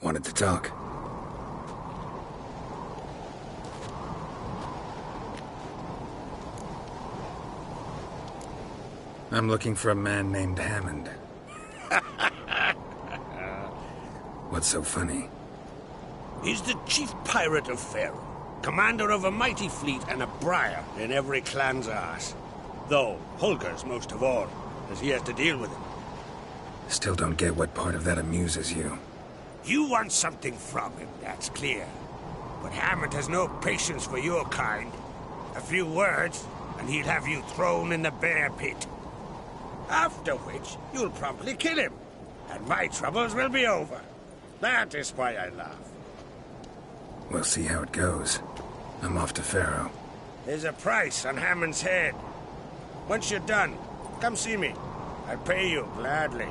wanted to talk. I'm looking for a man named Hammond. What's so funny? He's the chief pirate of Pharaoh, commander of a mighty fleet and a briar in every clan's arse. Though Holger's most of all, as he has to deal with him. Still don't get what part of that amuses you. You want something from him, that's clear. But Hammond has no patience for your kind. A few words, and he'll have you thrown in the bear pit. After which, you'll promptly kill him, and my troubles will be over. That is why I laugh. We'll see how it goes. I'm off to Pharaoh. There's a price on Hammond's head. Once you're done, come see me. I'll pay you gladly.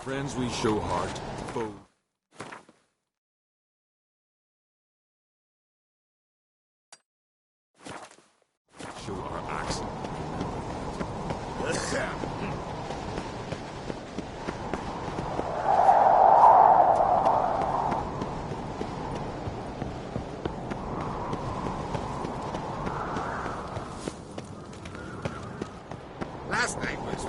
Friends we show heart, foe. Show our axe. Last night was...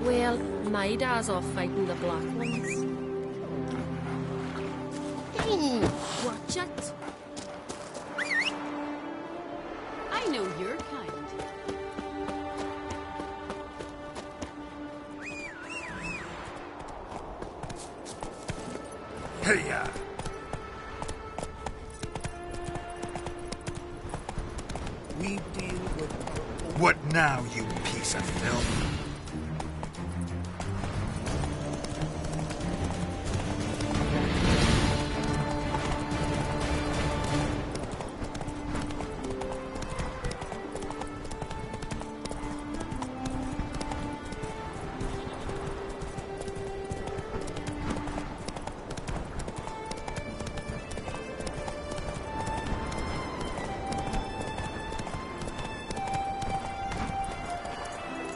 Well, my dad's off fighting the black ones. Watch it. I know your kind. Hey-ya! We deal with... What now, you piece of filth?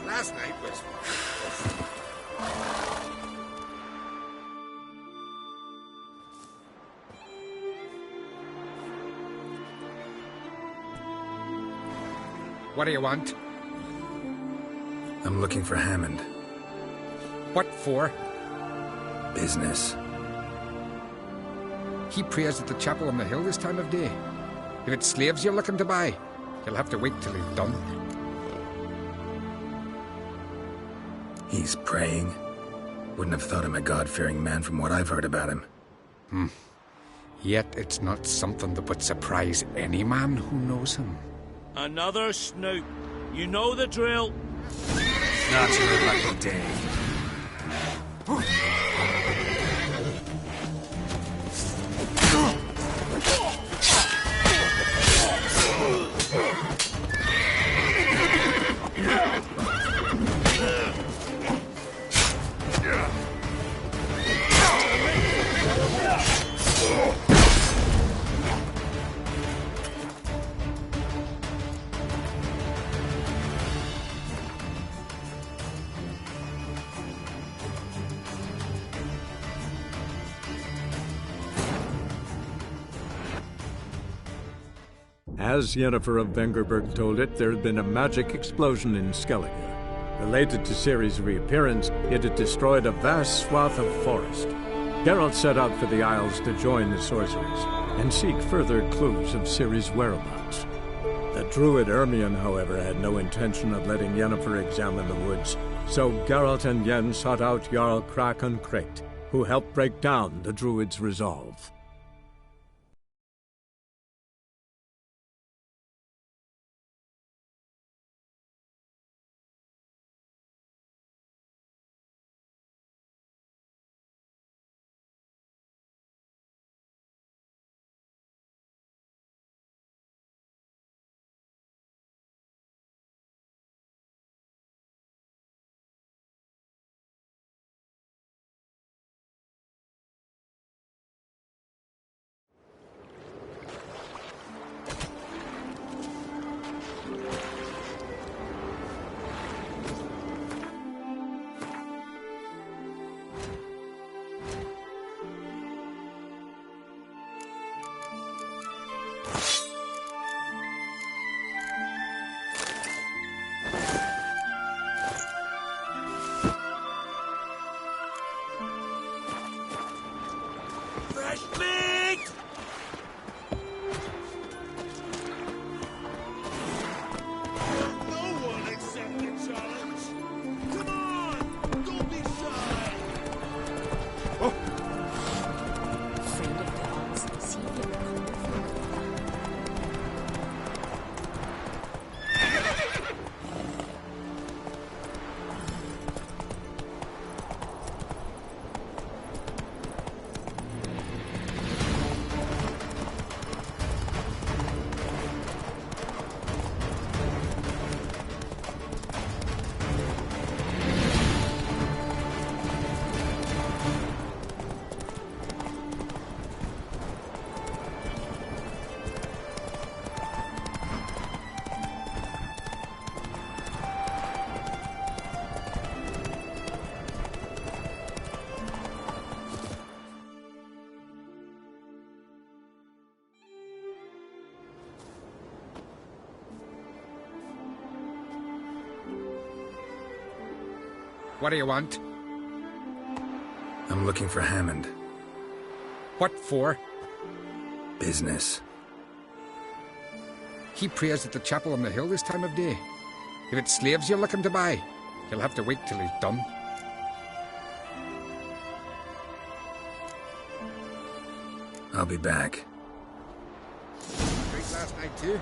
Last night was... What do you want? I'm looking for Hammond. What for? Business. He prays at the chapel on the hill this time of day. If it's slaves you're looking to buy, you'll have to wait till he's done. He's praying. Wouldn't have thought him a God-fearing man from what I've heard about him. Yet it's not something that would surprise any man who knows him. Another snoop. You know the drill. Not your lucky day. As Yennefer of Vengerberg told it, there had been a magic explosion in Skellige. Related to Ciri's reappearance, it had destroyed a vast swath of forest. Geralt set out for the Isles to join the sorcerers and seek further clues of Ciri's whereabouts. The druid Ermion, however, had no intention of letting Yennefer examine the woods, so Geralt and Yen sought out Jarl Krakon Krayt, who helped break down the druid's resolve. What do you want? I'm looking for Hammond. What for? Business. He prays at the chapel on the hill this time of day. If it's slaves you're looking to buy, you'll have to wait till he's done. I'll be back. Drink last night too?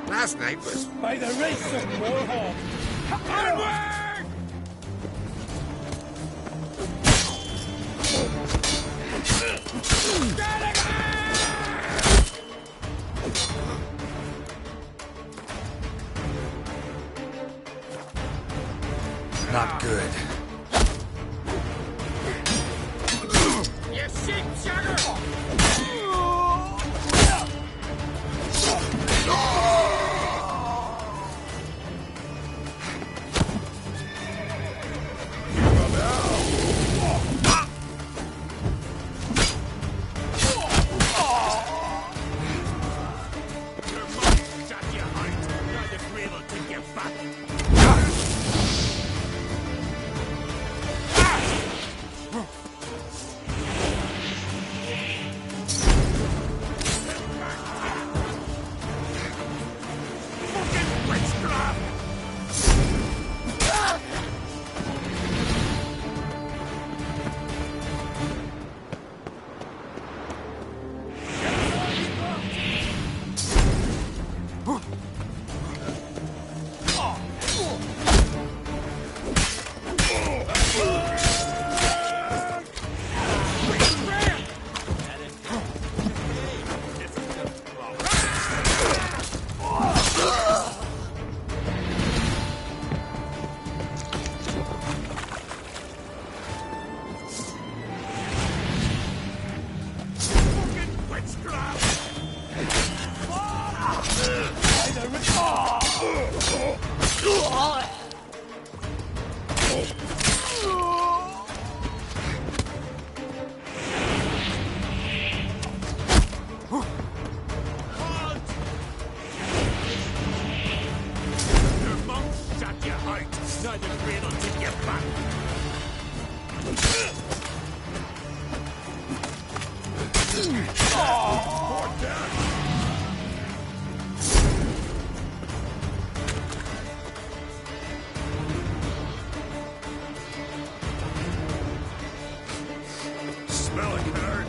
Last night was... By the race of Warhawk! Onward! Not good. You sheep jugger! smell it, Karen?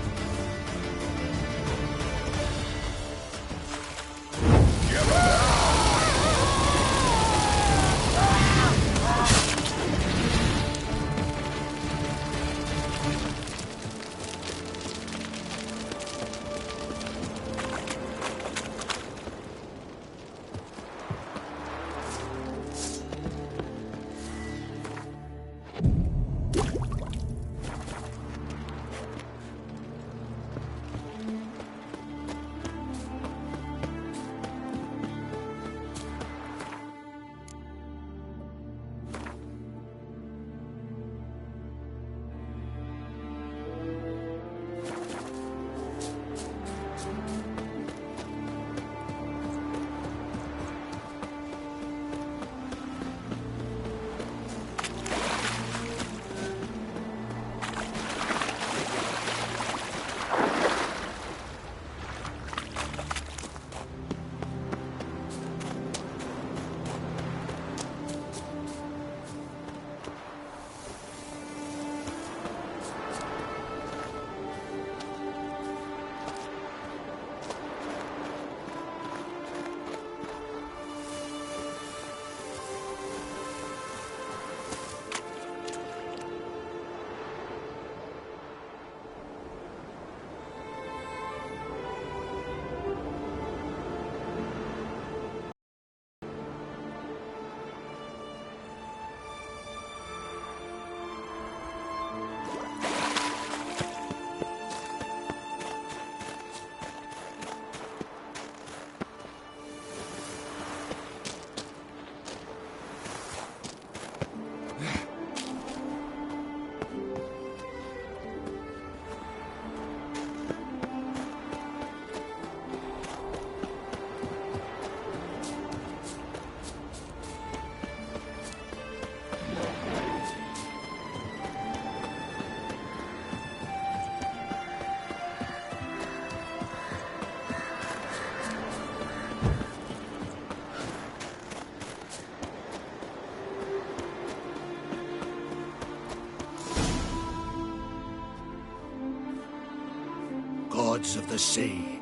Gods of the sea,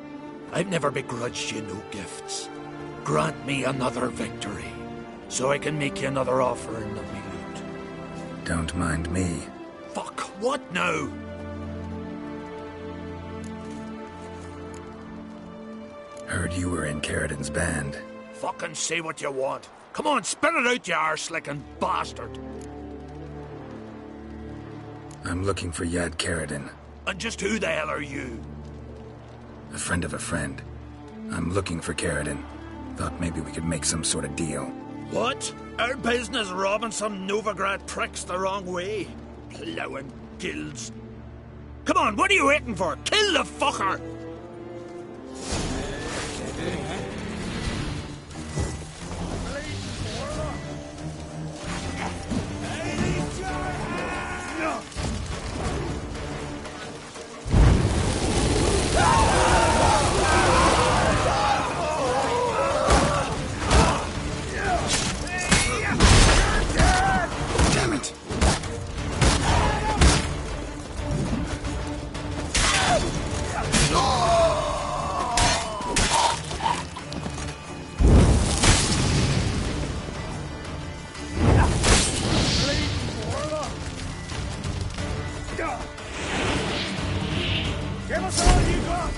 I've never begrudged you no gifts. Grant me another victory, so I can make you another offering of me loot. Don't mind me. Fuck, what now? Heard you were in Carradin's band. Fucking say what you want. Come on, spit it out, you arse-licking bastard. I'm looking for Yad Carradin. And just who the hell are you? A friend of a friend. I'm looking for Carradin. Thought maybe we could make some sort of deal. What? Our business robbing some Novigrad pricks the wrong way? Plowing guilds. Come on, what are you waiting for? Kill the fucker! Damn it! Give us all you got!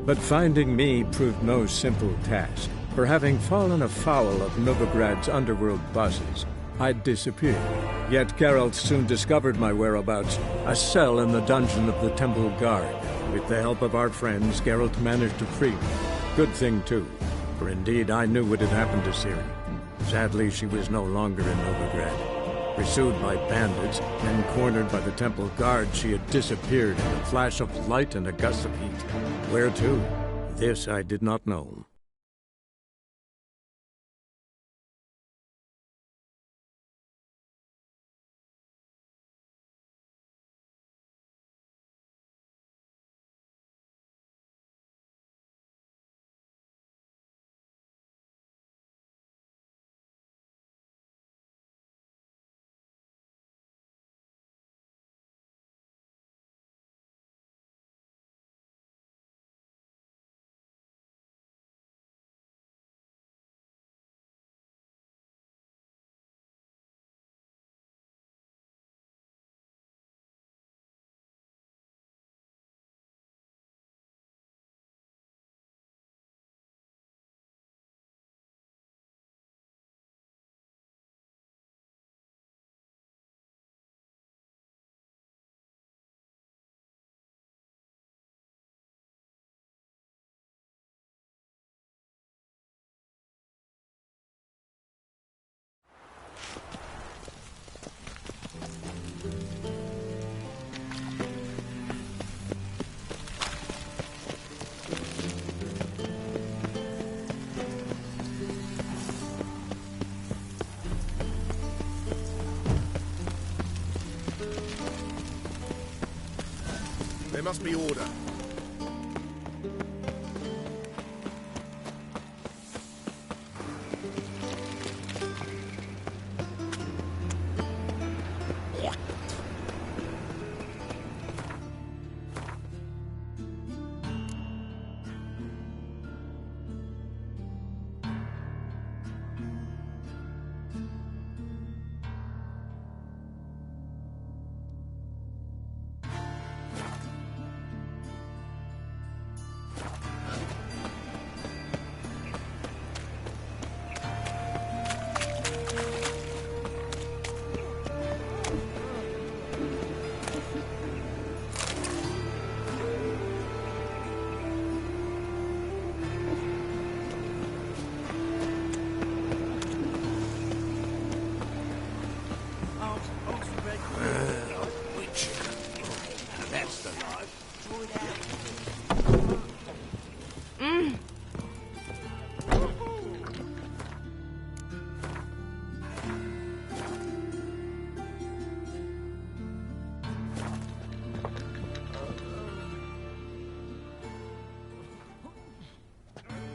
But finding me proved no simple task, for having fallen afoul of Novigrad's underworld bosses, I'd disappeared. Yet Geralt soon discovered my whereabouts, a cell in the dungeon of the Temple Guard. With the help of our friends, Geralt managed to free me. Good thing, too, for indeed I knew what had happened to Ciri. Sadly, she was no longer in Novigrad. Pursued by bandits, then cornered by the Temple Guard, she had disappeared in a flash of light and a gust of heat. Where to? This I did not know. There must be order.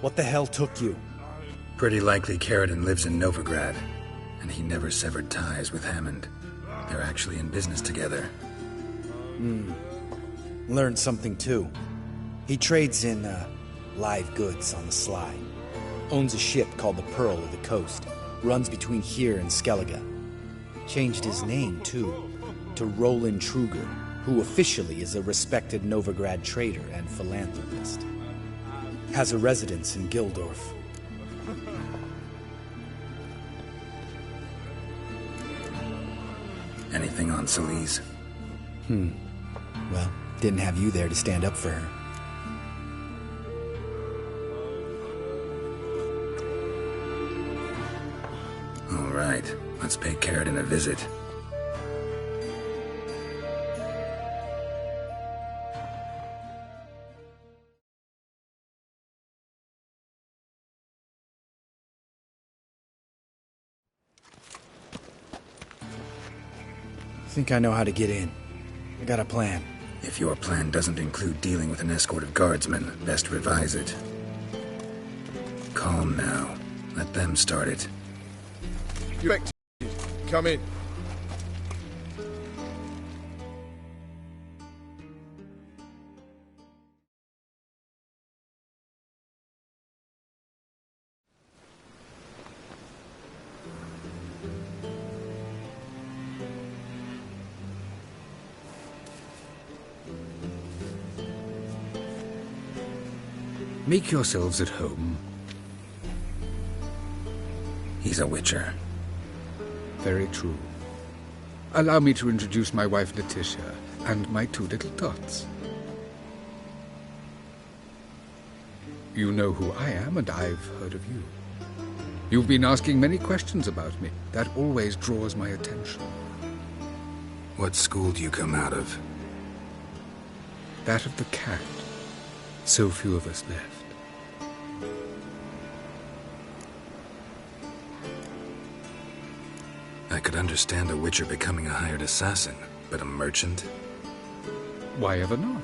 What the hell took you? Pretty likely Carradine lives in Novigrad, and he never severed ties with Hammond. They're actually in business together. Learned something too. He trades in, live goods on the sly. Owns a ship called the Pearl of the Coast. Runs between here and Skellige. Changed his name, too, to Roland Truger, who officially is a respected Novigrad trader and philanthropist. Has a residence in Gildorf. Anything on Celise? Well, didn't have you there to stand up for her. All right, let's pay Carradine a visit. Think I know how to get in. I got a plan. If your plan doesn't include dealing with an escort of guardsmen, best revise it. Calm now. Let them start it. Come in. Make yourselves at home. He's a witcher. Very true. Allow me to introduce my wife, Letitia, and my two little tots. You know who I am, and I've heard of you. You've been asking many questions about me. That always draws my attention. What school do you come out of? That of the cat. So few of us left. I could understand a witcher becoming a hired assassin, but a merchant? Why ever not?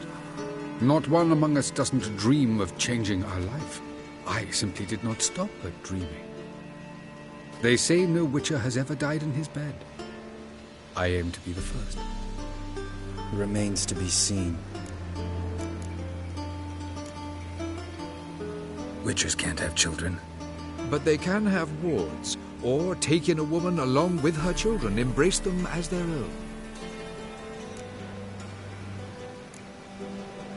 Not one among us doesn't dream of changing our life. I simply did not stop at dreaming. They say no witcher has ever died in his bed. I aim to be the first. Remains to be seen. Witchers can't have children. But they can have wards, or take in a woman along with her children, embrace them as their own.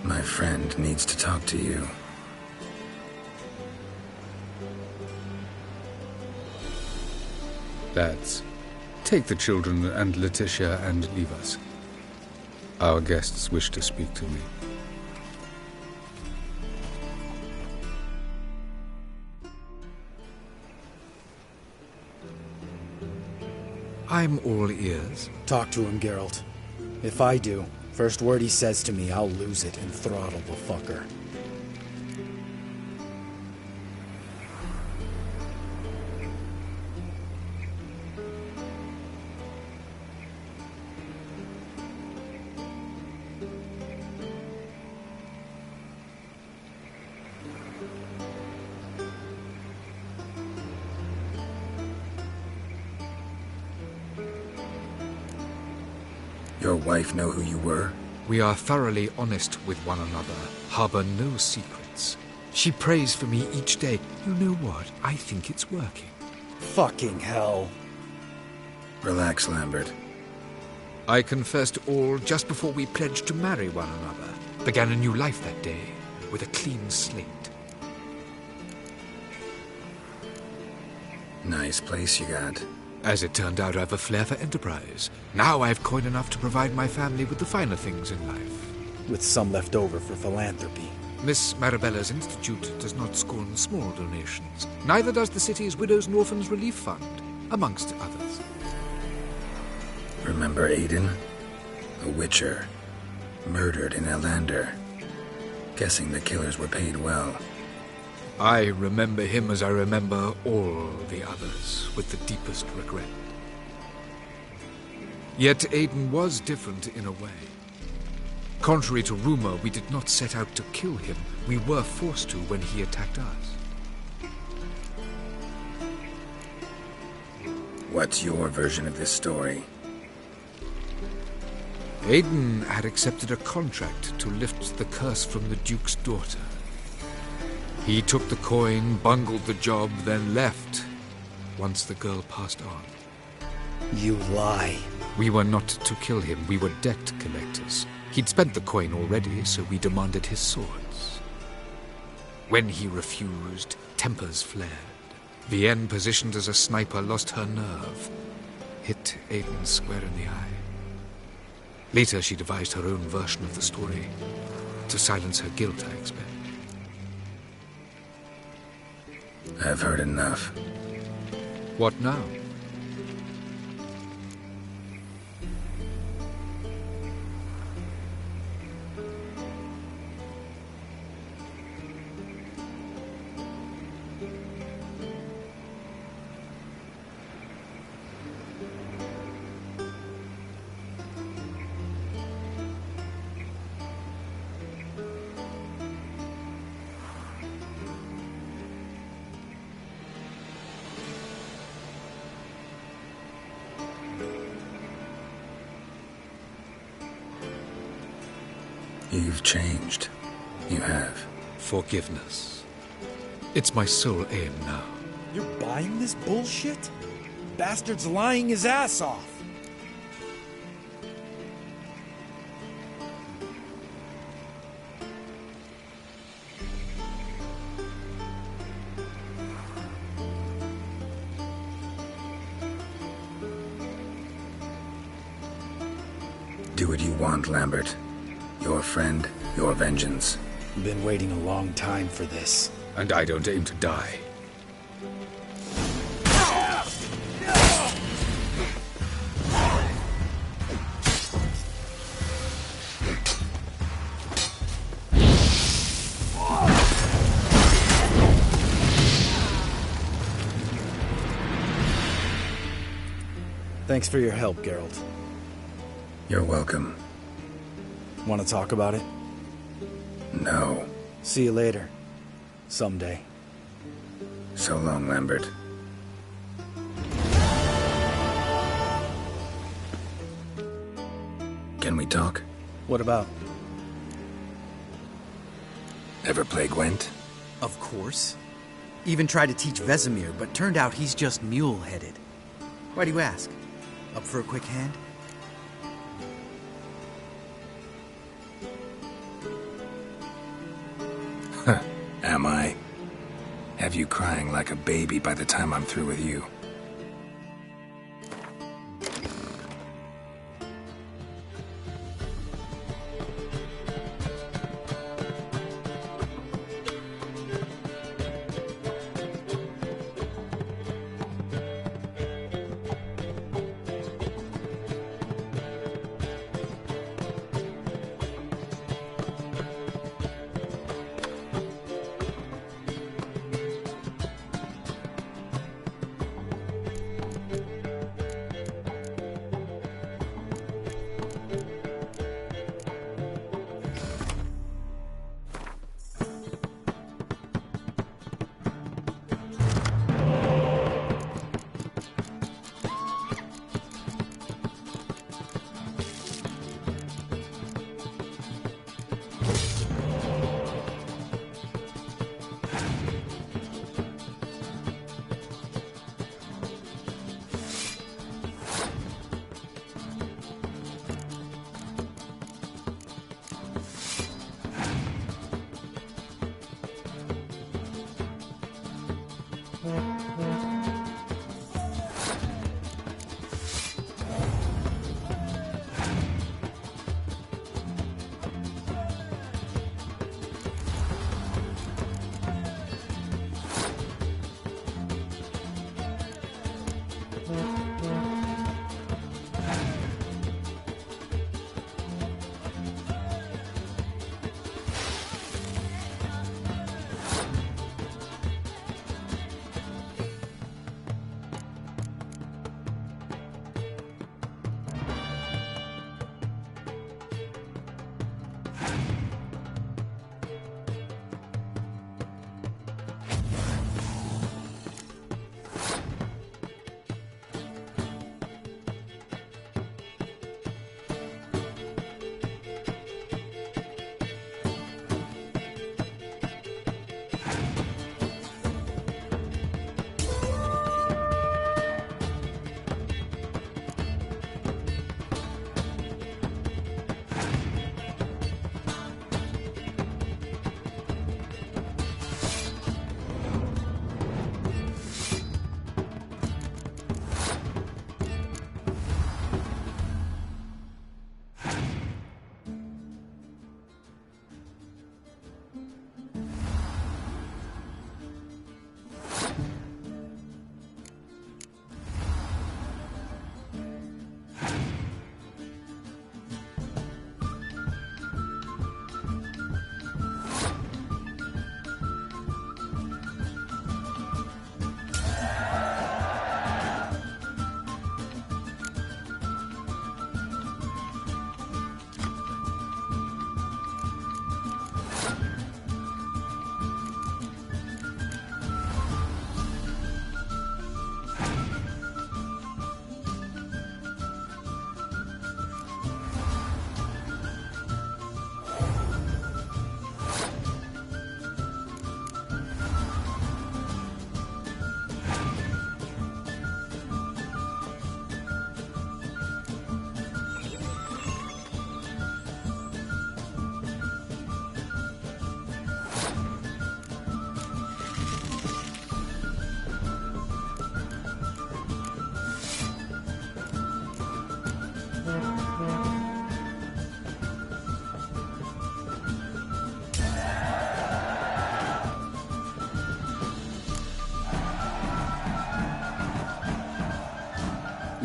My friend needs to talk to you. Lads, take the children and Letitia and leave us. Our guests wish to speak to me. I'm all ears. Talk to him, Geralt. If I do, first word he says to me, I'll lose it and throttle the fucker. Your wife know who you were? We are thoroughly honest with one another, harbor no secrets. She prays for me each day. You know what? I think it's working. Fucking hell. Relax, Lambert. I confessed all just before we pledged to marry one another. Began a new life that day, with a clean slate. Nice place you got. As it turned out, I have a flair for enterprise. Now I have coin enough to provide my family with the finer things in life. With some left over for philanthropy. Miss Marabella's institute does not scorn small donations. Neither does the city's Widows and Orphans Relief Fund, amongst others. Remember Aiden? A witcher. Murdered in Elander. Guessing the killers were paid well. I remember him as I remember all the others, with the deepest regret. Yet Aiden was different in a way. Contrary to rumor, we did not set out to kill him. We were forced to when he attacked us. What's your version of this story? Aiden had accepted a contract to lift the curse from the Duke's daughter. He took the coin, bungled the job, then left, once the girl passed on. You lie. We were not to kill him, we were debt collectors. He'd spent the coin already, so we demanded his swords. When he refused, tempers flared. Vienne, positioned as a sniper, lost her nerve. Hit Aiden square in the eye. Later, she devised her own version of the story. To silence her guilt, I expect. I've heard enough. What now? You've changed. You have. Forgiveness. It's my sole aim now. You're buying this bullshit? Bastard's lying his ass off. what you want, Lambert. Your friend, your vengeance. Been waiting a long time for this. And I don't aim to die. Thanks for your help, Geralt. You're welcome. Want to talk about it? No. See you later. Someday. So long, Lambert. Can we talk? What about? Ever play Gwent? Of course. Even tried to teach Vesemir, but turned out he's just mule-headed. Why do you ask? Up for a quick hand? Am I? Have you crying like a baby by the time I'm through with you?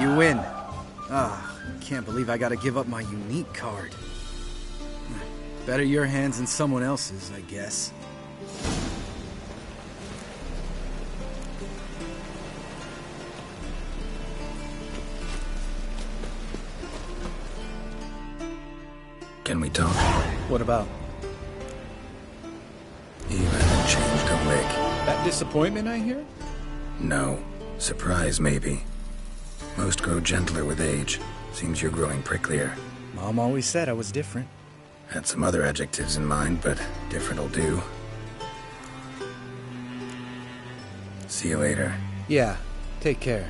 You win. Can't believe I gotta give up my unique card. Better your hands than someone else's, I guess. Can we talk? What about? You haven't changed a lick. That disappointment I hear? No. Surprise, maybe. Most grow gentler with age. Seems you're growing pricklier. Mom always said I was different. Had some other adjectives in mind, but different'll do. See you later. Yeah, take care.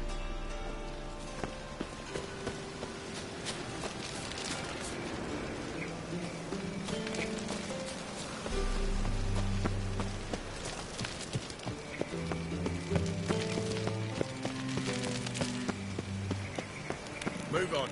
Move on.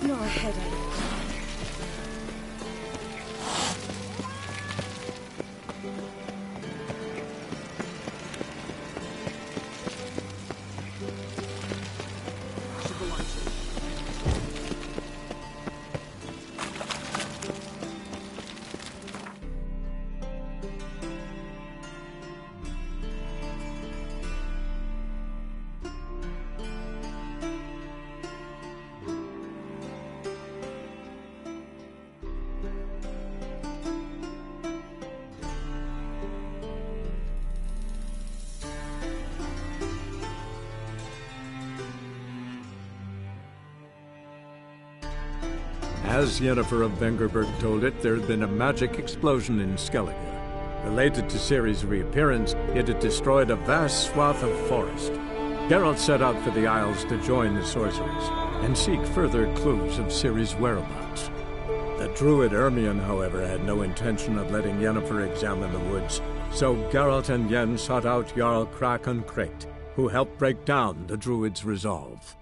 You're a headache. As Yennefer of Vengerberg told it, there had been a magic explosion in Skellige. Related to Ciri's reappearance, it had destroyed a vast swath of forest. Geralt set out for the Isles to join the sorcerers and seek further clues of Ciri's whereabouts. The druid Ermion, however, had no intention of letting Yennefer examine the woods, so Geralt and Yen sought out Jarl Krakon Krekt, who helped break down the druid's resolve.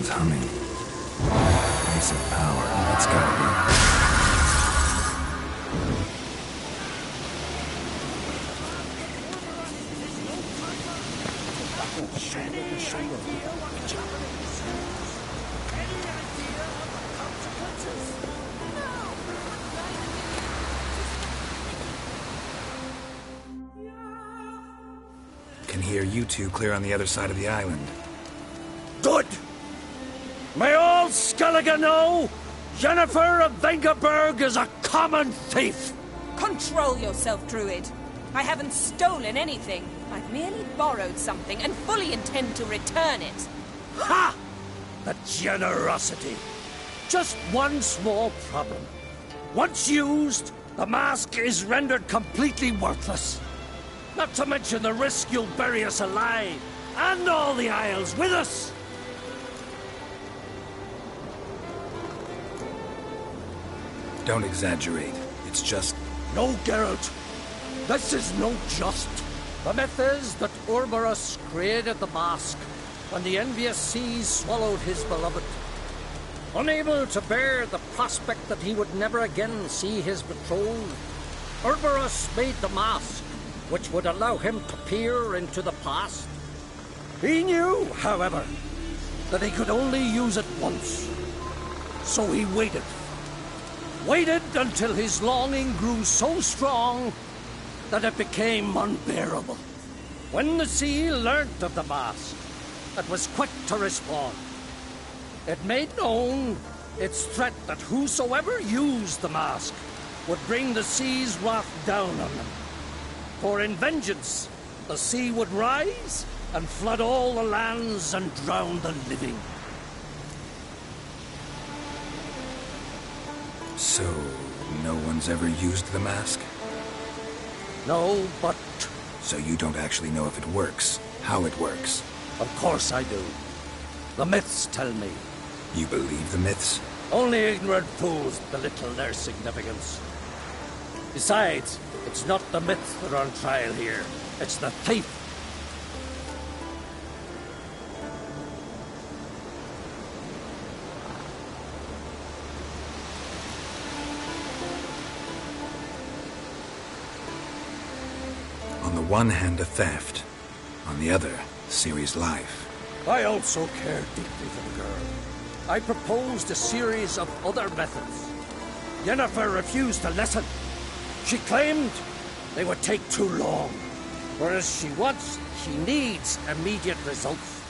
Someone's humming. Place of power. It's gotta be. Can hear you two clear on the other side of the island. Good! May all Skellige know Jennifer of Vengerberg is a common thief! Control yourself, Druid. I haven't stolen anything. I've merely borrowed something and fully intend to return it. Ha! The generosity. Just one small problem. Once used, the mask is rendered completely worthless. Not to mention the risk you'll bury us alive, and all the Isles with us! Don't exaggerate. It's just... No, Geralt. This is no just. The myth is that Urberus created the mask when the envious seas swallowed his beloved. Unable to bear the prospect that he would never again see his betrothed, Urberus made the mask, which would allow him to peer into the past. He knew, however, that he could only use it once. So he waited. Waited until his longing grew so strong that it became unbearable. When the sea learnt of the mask, it was quick to respond. It made known its threat that whosoever used the mask would bring the sea's wrath down on them. For in vengeance, the sea would rise and flood all the lands and drown the living. So, no one's ever used the mask? No, but... So you don't actually know if it works, how it works? Of course I do. The myths tell me. You believe the myths? Only ignorant fools belittle their significance. Besides, it's not the myths that are on trial here. It's the thief. On the one hand, a theft. On the other, Ciri's life. I also care deeply for the girl. I proposed a series of other methods. Yennefer refused to listen. She claimed they would take too long, whereas she needs immediate results.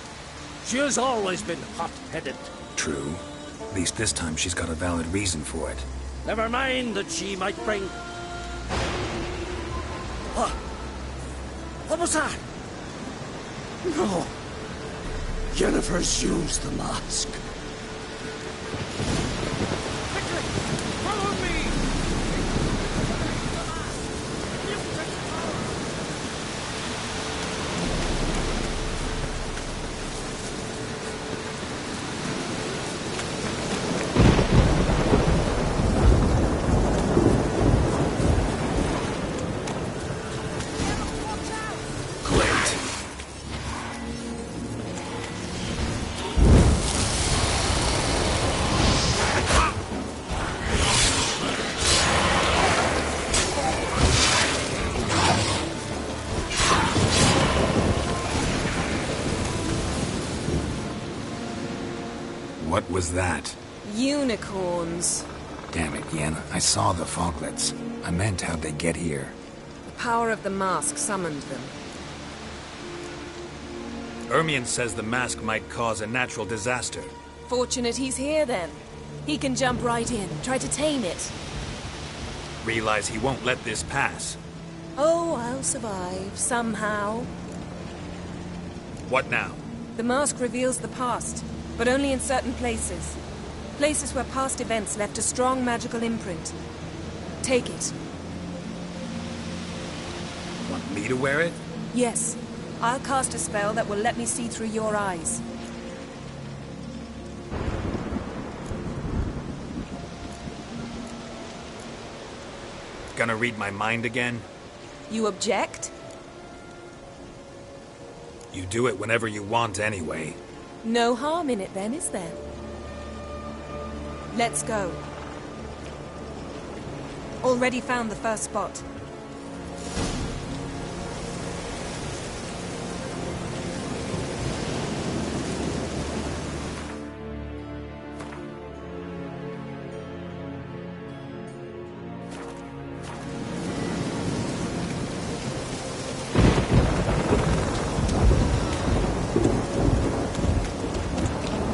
She has always been hot-headed. True. At least this time she's got a valid reason for it. Never mind that she might bring... What was that? No. Yennefer's used the mask. Quickly! Follow me! What was that? Unicorns. Damn it, Yen. I saw the foglets. I meant how'd they get here? The power of the mask summoned them. Ermion says the mask might cause a natural disaster. Fortunate he's here, then. He can jump right in, try to tame it. Realize he won't let this pass. Oh, I'll survive, somehow. What now? The mask reveals the past, but only in certain places. Places where past events left a strong magical imprint. Take it. Want me to wear it? Yes. I'll cast a spell that will let me see through your eyes. Gonna read my mind again? You object? You do it whenever you want anyway. No harm in it then, is there? Let's go. Already found the first spot.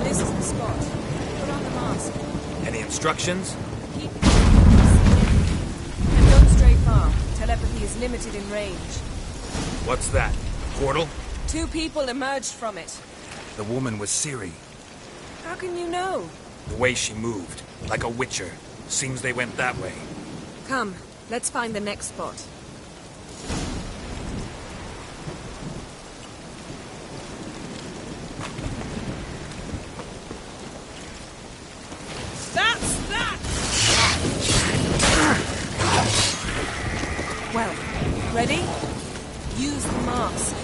This is the spot. Put on the mask. Any instructions? Keep and don't stray far. Telepathy is limited in range. What's that? Portal? 2 people emerged from it. The woman was Ciri. How can you know? The way she moved, like a witcher. Seems they went that way. Come, let's find the next spot. That's that! Well, ready? Use the mask.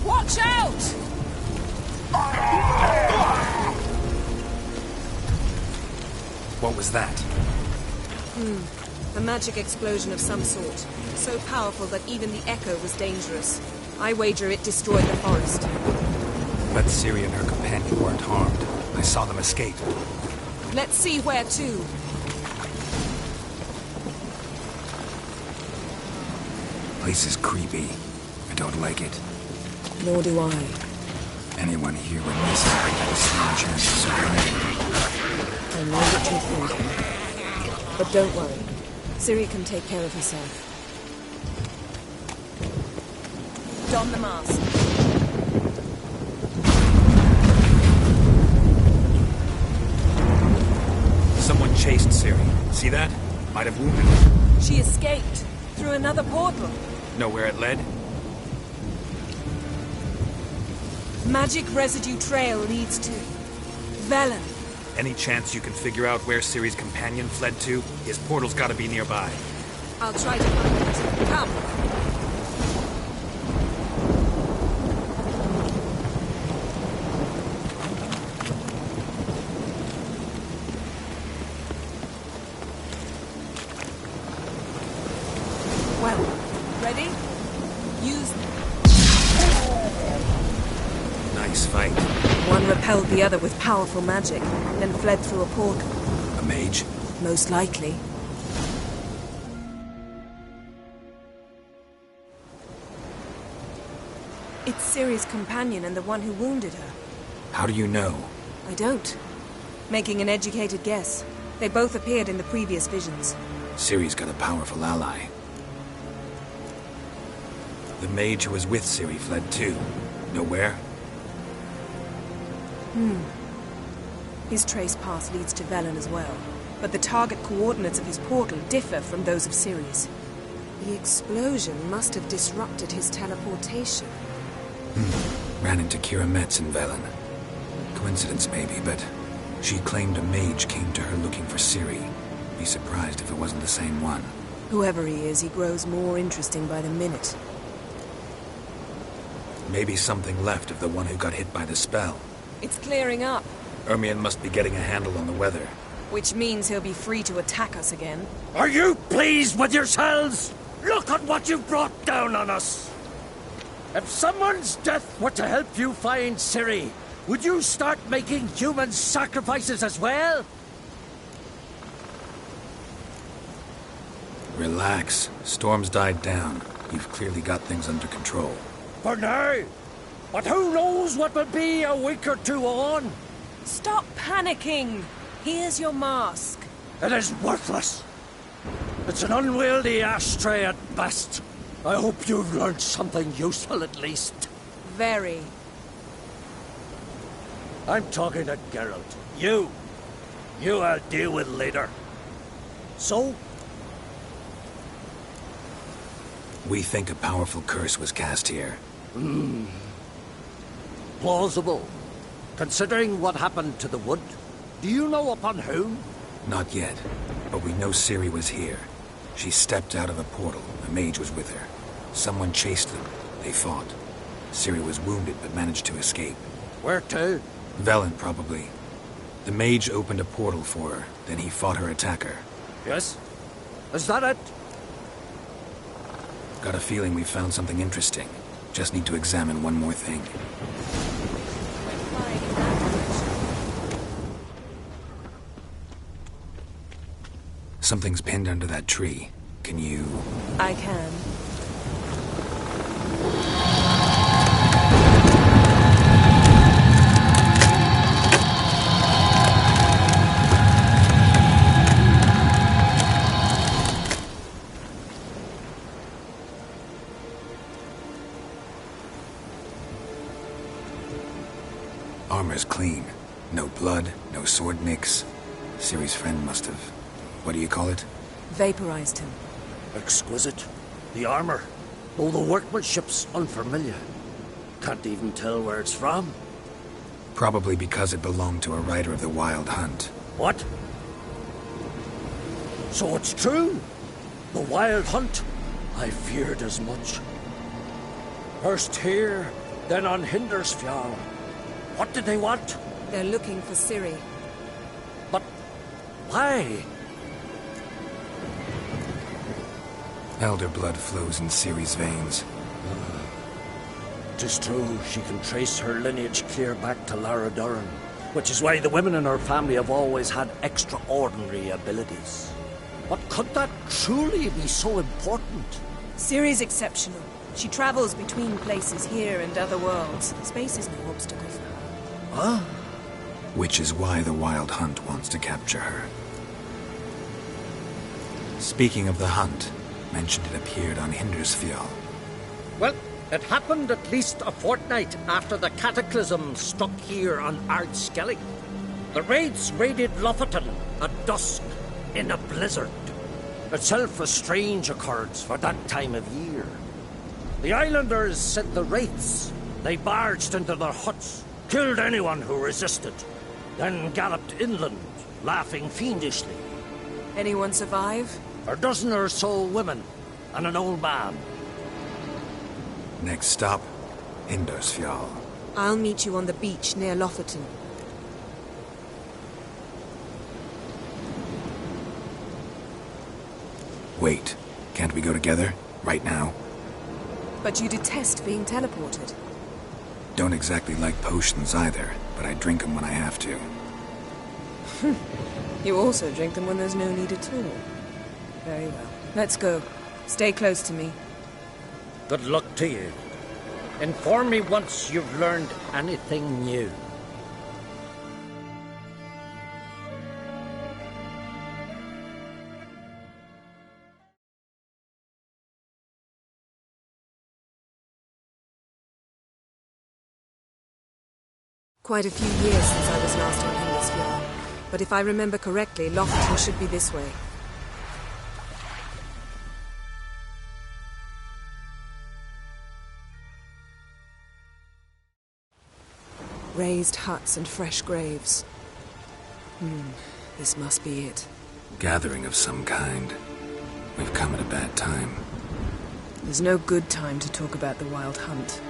Watch out! What was that? A magic explosion of some sort. So powerful that even the echo was dangerous. I wager it destroyed the forest. But Ciri and her companion weren't harmed. I saw them escape. Let's see where to. Place is creepy. I don't like it. Nor do I. Anyone here would miss it with a slim chance of surviving. I know what you're thinking. But don't worry. Ciri can take care of herself. Don the mask. Someone chased Ciri. See that? Might have wounded her. She escaped through another portal. Know where it led? Magic residue trail leads to Velen. Any chance you can figure out where Ciri's companion fled to? His portal's gotta be nearby. I'll try to find it. Come. Well, ready? Use... Nice fight. One repelled the other with powerful magic, then fled through a portal. A mage? Most likely. It's Ciri's companion and the one who wounded her. How do you know? I don't. Making an educated guess. They both appeared in the previous visions. Ciri's got a powerful ally. The mage who was with Ciri fled too. Know where? His trace path leads to Velen as well. But the target coordinates of his portal differ from those of Ciri's. The explosion must have disrupted his teleportation. Ran into Kira Metz in Velen. Coincidence maybe, but she claimed a mage came to her looking for Ciri. Be surprised if it wasn't the same one. Whoever he is, he grows more interesting by the minute. Maybe something left of the one who got hit by the spell. It's clearing up. Ermion must be getting a handle on the weather. Which means he'll be free to attack us again. Are you pleased with yourselves? Look at what you've brought down on us. If someone's death were to help you find Ciri, would you start making human sacrifices as well? Relax. Storm's died down. You've clearly got things under control. For now. But who knows what will be a week or two on? Stop panicking! Here's your mask. It is worthless. It's an unwieldy ashtray at best. I hope you've learned something useful at least. Very. I'm talking to Geralt. You I'll deal with later. So? We think a powerful curse was cast here. Plausible. Considering what happened to the wood, do you know upon whom? Not yet, but we know Ciri was here. She stepped out of a portal. A mage was with her. Someone chased them. They fought. Ciri was wounded but managed to escape. Where to? Velen, probably. The mage opened a portal for her, then he fought her attacker. Yes? Is that it? Got a feeling we found something interesting. Just need to examine one more thing. Something's pinned under that tree. Can you... I can. Armor's clean. No blood, no sword nicks. Ciri's friend must have... What do you call it? Vaporized him. Exquisite. The armor, though the workmanship's unfamiliar. Can't even tell where it's from. Probably because it belonged to a rider of the Wild Hunt. What? So it's true? The Wild Hunt? I feared as much. First here, then on Hindersfjall. What did they want? They're looking for Ciri. But why? Elder blood flows in Ciri's veins. 'Tis true, she can trace her lineage clear back to Lara Duran, which is why the women in her family have always had extraordinary abilities. But could that truly be so important? Ciri's exceptional. She travels between places here and other worlds. Space is no obstacle for her. Huh? Which is why the Wild Hunt wants to capture her. Speaking of the hunt, mentioned it appeared on Hindersfjall. Well, it happened at least a fortnight after the cataclysm struck here on Ardskellig. The raids raided Lofoten at dusk in a blizzard. Itself a strange occurrence for that time of year. The islanders sent the wraiths. They barged into their huts, killed anyone who resisted, then galloped inland, laughing fiendishly. Anyone survive? A dozen or so women, and an old man. Next stop, Hindersfjall. I'll meet you on the beach near Lofoten. Wait, can't we go together? Right now? But you detest being teleported. Don't exactly like potions either, but I drink them when I have to. You also drink them when there's no need at all. Very well. Let's go. Stay close to me. Good luck to you. Inform me once you've learned anything new. Quite a few years since I was last on Hindersfjall, but if I remember correctly, Lofoten should be this way. Raised huts and fresh graves. This must be it. Gathering of some kind. We've come at a bad time. There's no good time to talk about the Wild Hunt.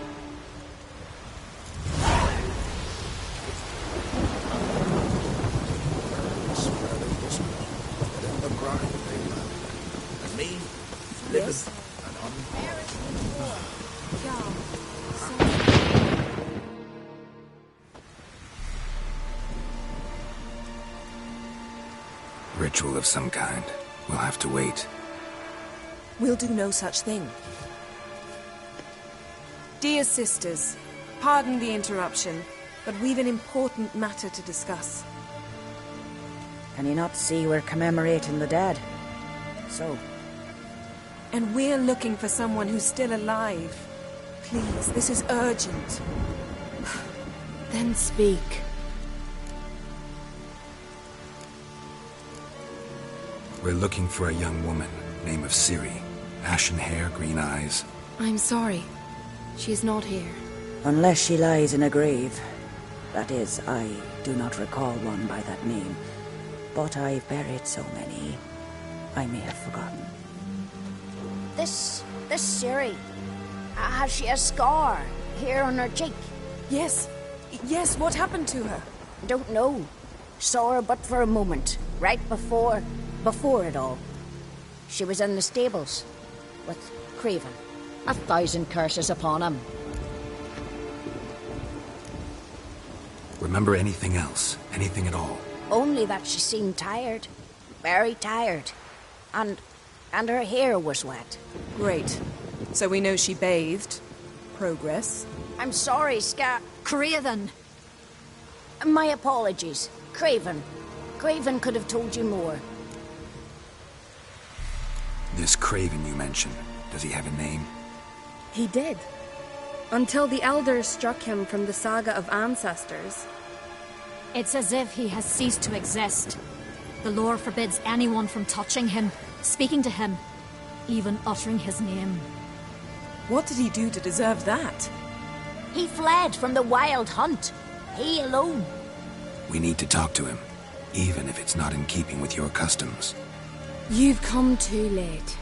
Yes. Ritual of some kind. We'll have to wait. We'll do no such thing. Dear sisters, pardon the interruption, but we've an important matter to discuss. Can you not see we're commemorating the dead? So? And we're looking for someone who's still alive. Please, this is urgent. Then speak. We're looking for a young woman, name of Ciri. Ashen hair, green eyes. I'm sorry. She's not here. Unless she lies in a grave. That is, I do not recall one by that name. But I've buried so many, I may have forgotten. This Ciri, Has she a scar here on her cheek? Yes. Yes, what happened to her? Don't know. Saw her but for a moment, right before it all. She was in the stables with Craven. 1,000 curses upon him. Remember anything else? Anything at all? Only that she seemed tired. Very tired. And her hair was wet. Great. So we know she bathed. Progress. I'm sorry, Craven! My apologies. Craven. Craven could have told you more. This Craven you mentioned, does he have a name? He did. Until the Elders struck him from the Saga of Ancestors. It's as if he has ceased to exist. The lore forbids anyone from touching him, speaking to him, even uttering his name. What did he do to deserve that? He fled from the wild hunt. He alone. We need to talk to him, even if it's not in keeping with your customs. You've come too late.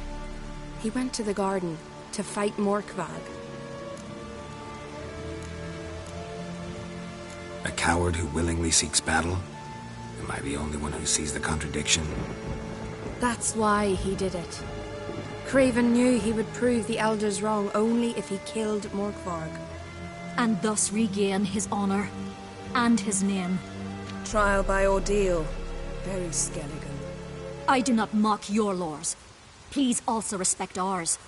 He went to the garden to fight Morkvag. A coward who willingly seeks battle? Am I the only one who sees the contradiction? That's why he did it. Craven knew he would prove the Elders wrong only if he killed Morkvarg. And thus regain his honor and his name. Trial by ordeal. Very Skelligan. I do not mock your laws. Please also respect ours.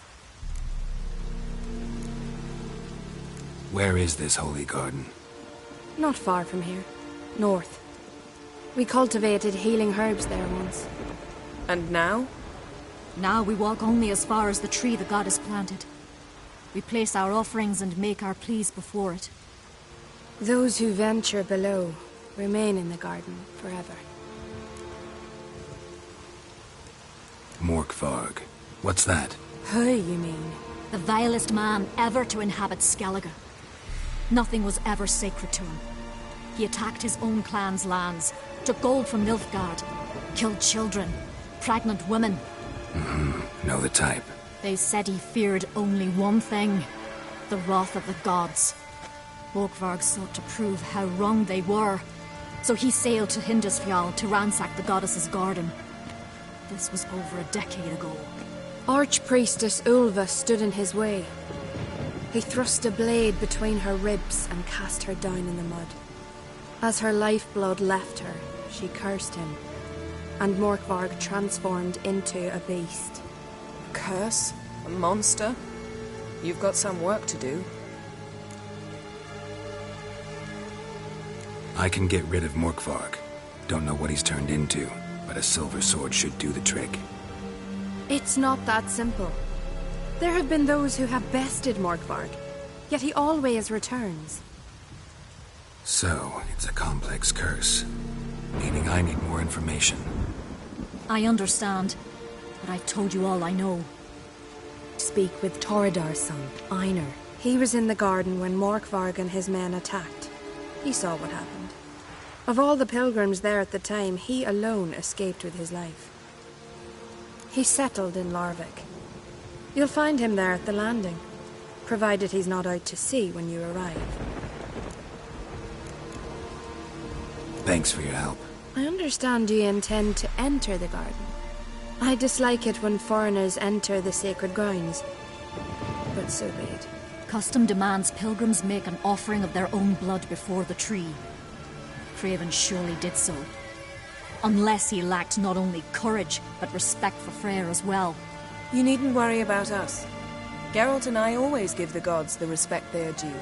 Where is this holy garden? Not far from here. North. We cultivated healing herbs there once. And now? Now we walk only as far as the tree the goddess planted. We place our offerings and make our pleas before it. Those who venture below remain in the garden forever. Morkvarg. What's that? Who, you mean? The vilest man ever to inhabit Skellige. Nothing was ever sacred to him. He attacked his own clan's lands, took gold from Nilfgaard, killed children, pregnant women. Know the type. They said he feared only one thing, the wrath of the gods. Morkvarg sought to prove how wrong they were, so he sailed to Hindisfjall to ransack the goddess's garden. This was over a decade ago. Archpriestess Ulva stood in his way. He thrust a blade between her ribs and cast her down in the mud. As her lifeblood left her, she cursed him, and Morkvarg transformed into a beast. A curse? A monster? You've got some work to do. I can get rid of Morkvarg. Don't know what he's turned into, but a silver sword should do the trick. It's not that simple. There have been those who have bested Morkvarg, yet he always returns. So, it's a complex curse, meaning I need more information. I understand, but I've told you all I know. Speak with Torridar's son, Einar. He was in the garden when Morkvarg and his men attacked. He saw what happened. Of all the pilgrims there at the time, he alone escaped with his life. He settled in Larvik. You'll find him there at the landing, provided he's not out to sea when you arrive. Thanks for your help. I understand you intend to enter the garden. I dislike it when foreigners enter the sacred grounds, but so be it. Custom demands pilgrims make an offering of their own blood before the tree. Craven surely did so. Unless he lacked not only courage, but respect for Freyr as well. You needn't worry about us. Geralt and I always give the gods the respect they are due.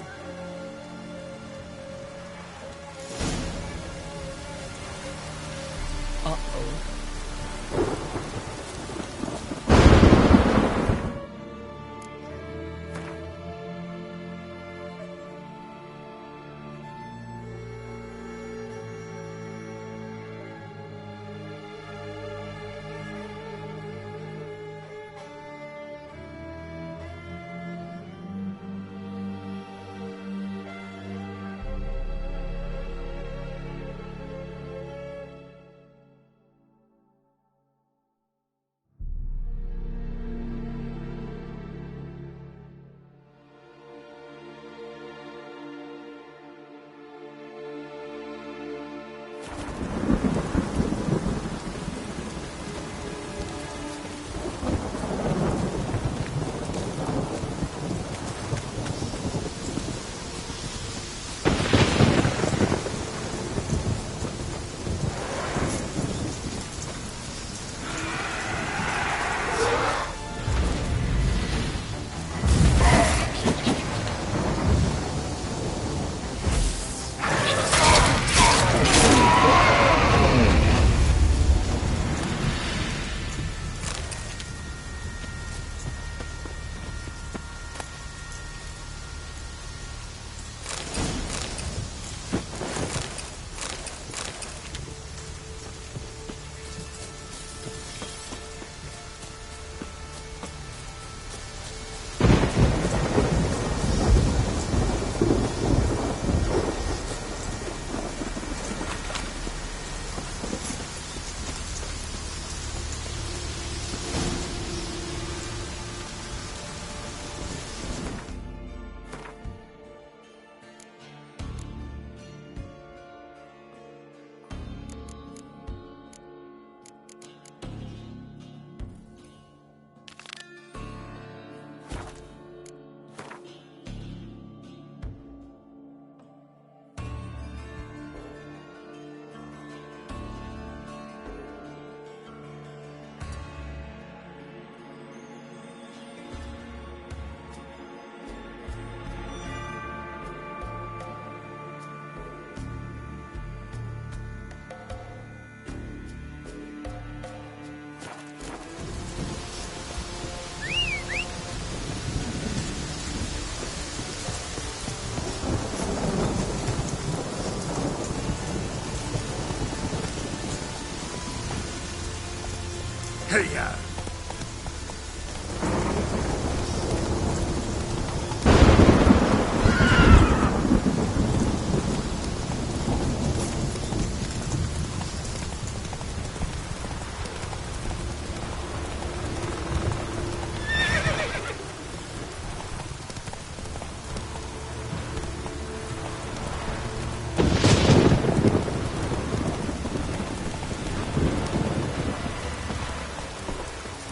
Hey-ya!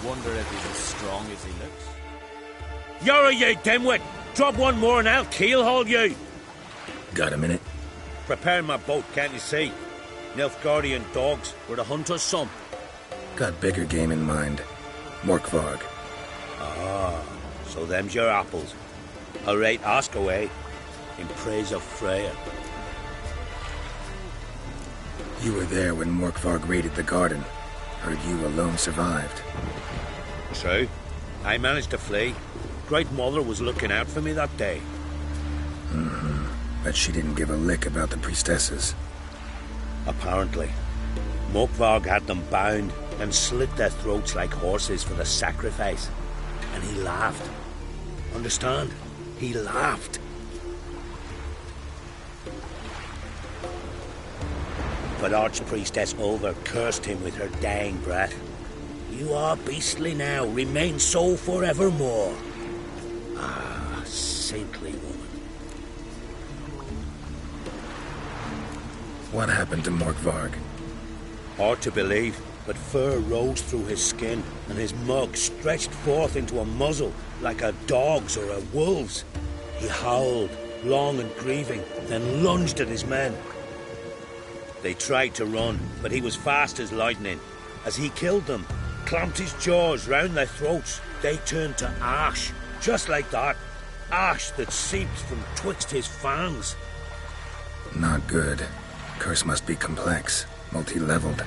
Wonder if he's as strong as he looks. You're you dimwit! Drop one more and I'll keelhaul you! Got a minute? Prepare my boat, can't you see? Nilfgaardian dogs were the hunter's son. Got bigger game in mind. Morkvarg. Ah, so them's your apples. All right, ask away. In praise of Freya. You were there when Morkvarg raided the garden. Heard you alone survived. True. I managed to flee. Great Mother was looking out for me that day. Mm-hmm. But she didn't give a lick about the priestesses. Apparently. Morkvarg had them bound and slit their throats like horses for the sacrifice. And he laughed. Understand? He laughed. But Archpriestess Ulver cursed him with her dying breath. You are beastly now, remain so forevermore. Ah, saintly woman. What happened to Morkvarg? Hard to believe, but fur rose through his skin, and his mug stretched forth into a muzzle like a dog's or a wolf's. He howled, long and grieving, then lunged at his men. They tried to run, but he was fast as lightning. As he killed them, clamped his jaws round their throats, they turned to ash, just like that. Ash that seeped from twixt his fangs. Not good. Curse must be complex, multi-leveled.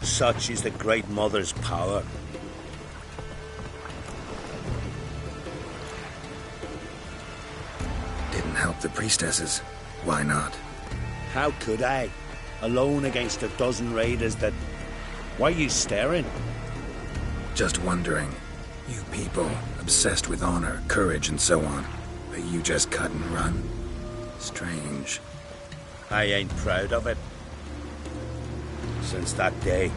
Such is the Great Mother's power. Didn't help the priestesses. Why not? How could I? Alone against a dozen raiders that... Why are you staring? Just wondering. You people, obsessed with honor, courage, and so on. But you just cut and run? Strange. I ain't proud of it. Since that day,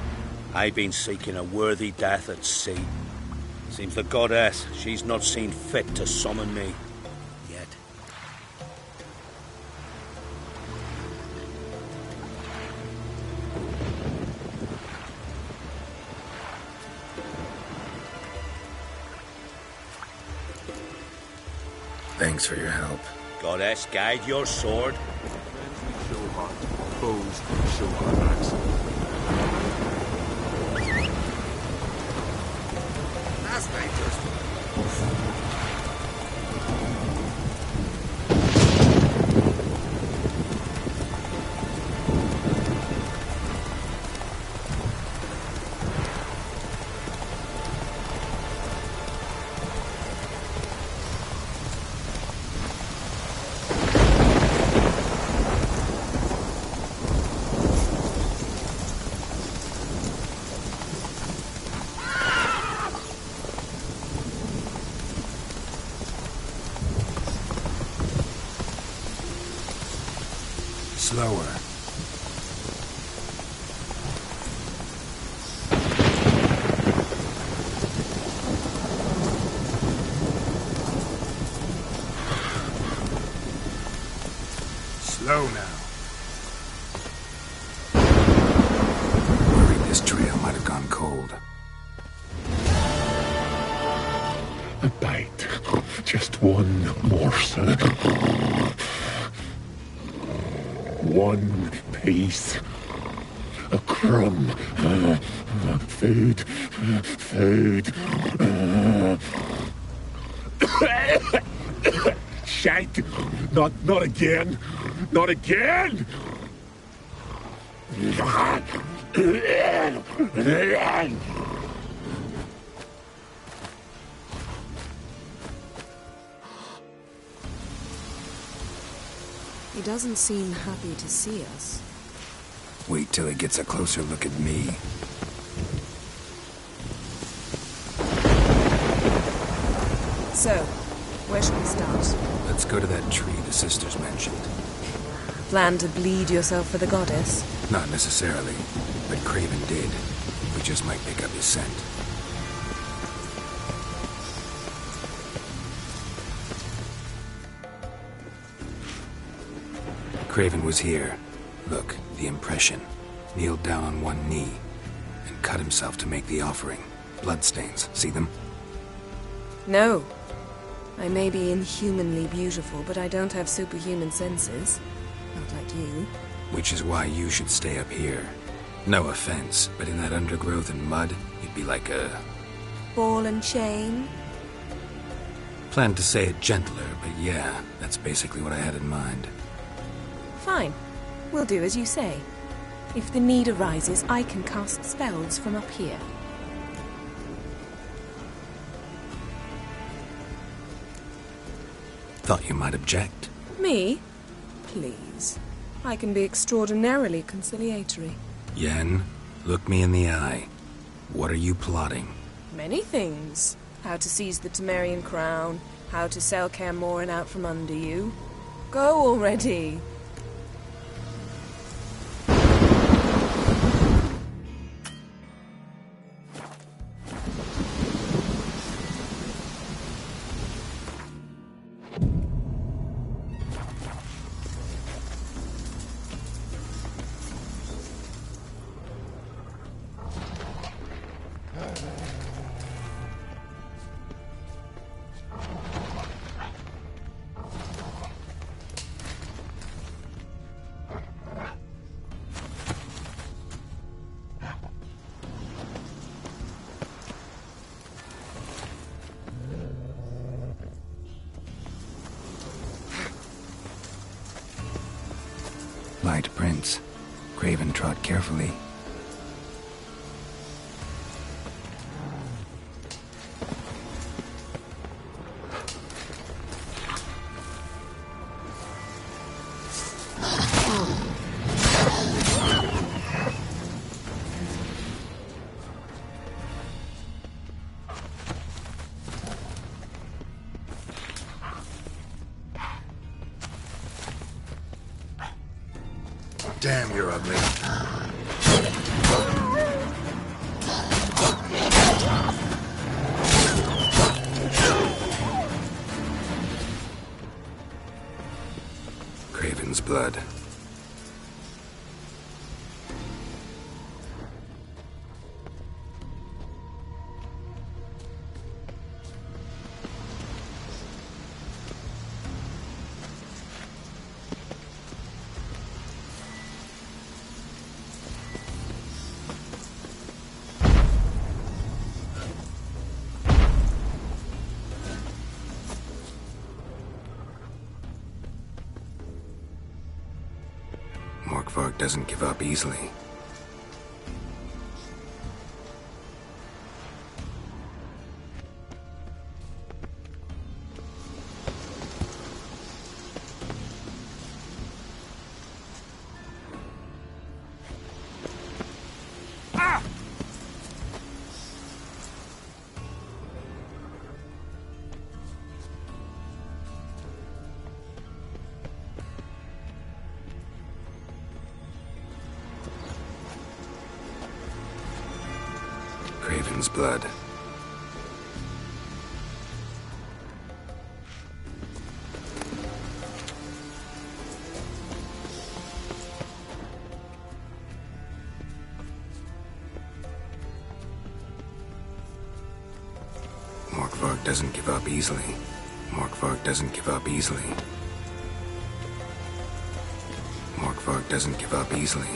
I've been seeking a worthy death at sea. Seems the goddess, she's not seen fit to summon me. Yet. Thanks for your help. Goddess, guide your sword. Friends we show heart, foes we show our axe. That's dangerous. Slower. Slow now. Worried this trail might have gone cold. A bite. Just one morsel. One piece. A crumb. Food. Food. Shite. Not again. Not again. He doesn't seem happy to see us. Wait till he gets a closer look at me. So, where should we start? Let's go to that tree the sisters mentioned. Plan to bleed yourself for the goddess? Not necessarily, but Craven did. We just might pick up his scent. Craven was here. Look, the impression. Kneeled down on one knee and cut himself to make the offering. Bloodstains. See them? No. I may be inhumanly beautiful, but I don't have superhuman senses. Not like you. Which is why you should stay up here. No offense, but in that undergrowth and mud, you'd be like a... Ball and chain? Planned to say it gentler, but yeah, that's basically what I had in mind. Fine. We'll do as you say. If the need arises, I can cast spells from up here. Thought you might object. Me? Please. I can be extraordinarily conciliatory. Yen, look me in the eye. What are you plotting? Many things. How to seize the Temerian crown, how to sell Kaer Morhen out from under you. Go already! Light prints. Craven trod carefully. Damn, you're ugly. Craven's blood. Morkvarg doesn't give up easily. Craven's blood. Morkvarg doesn't give up easily. Morkvarg doesn't give up easily. Morkvarg doesn't give up easily.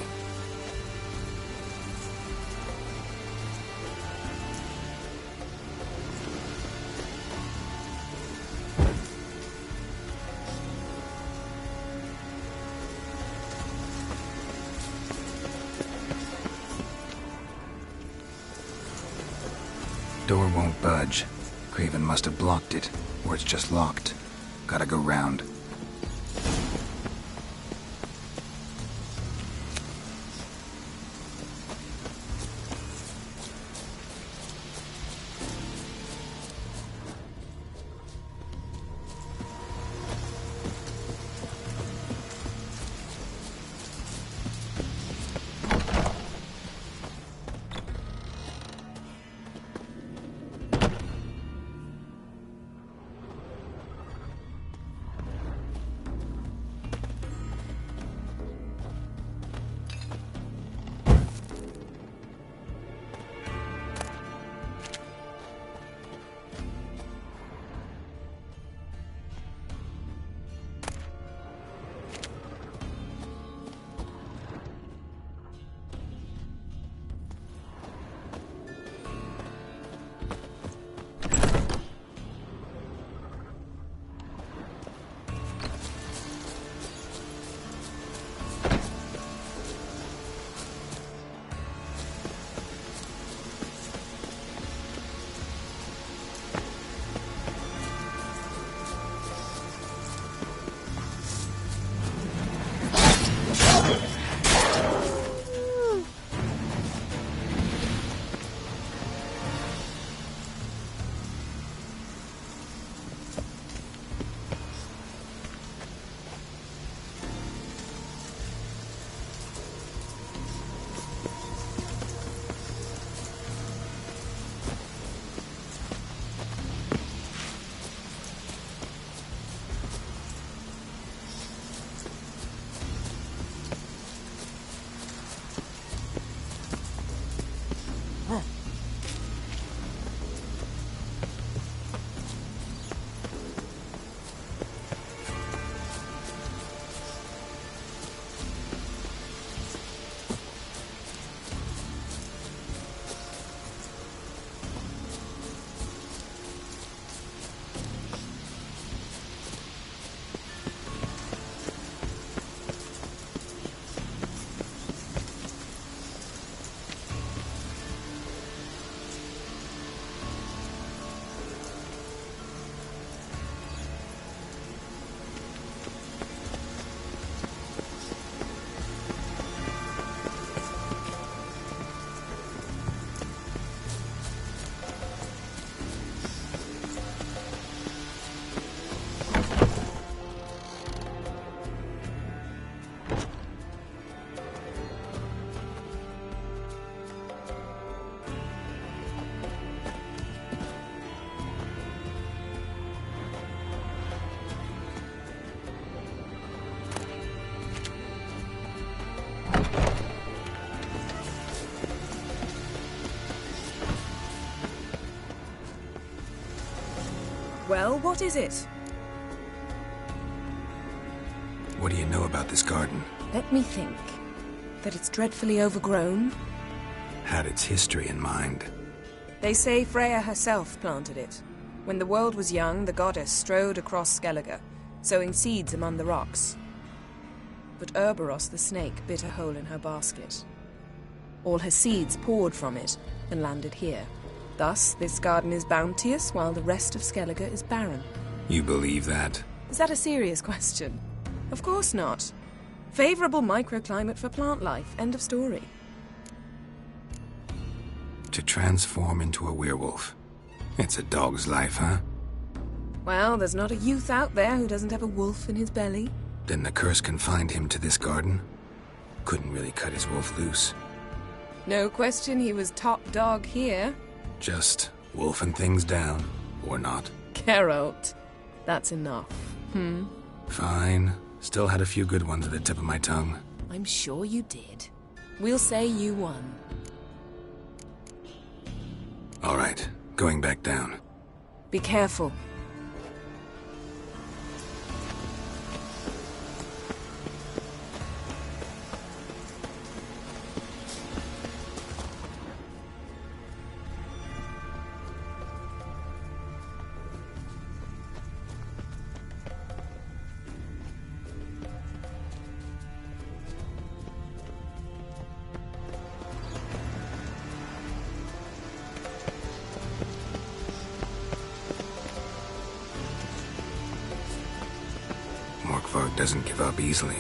Door won't budge. Craven must have blocked it, or it's just locked. Gotta go round. Well, what is it? What do you know about this garden? Let me think. That it's dreadfully overgrown? Had its history in mind. They say Freya herself planted it. When the world was young, the goddess strode across Skellige, sowing seeds among the rocks. But Urboros the snake bit a hole in her basket. All her seeds poured from it and landed here. Thus, this garden is bounteous, while the rest of Skellige is barren. You believe that? Is that a serious question? Of course not. Favorable microclimate for plant life. End of story. To transform into a werewolf. It's a dog's life, huh? Well, there's not a youth out there who doesn't have a wolf in his belly. Then the curse confined him to this garden? Couldn't really cut his wolf loose. No question he was top dog here. Just wolfing things down, or not. Geralt, that's enough. Fine. Still had a few good ones at the tip of my tongue. I'm sure you did. We'll say you won. All right, going back down. Be careful. Doesn't give up easily.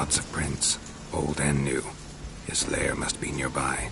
Lots of prints, old and new. His lair must be nearby.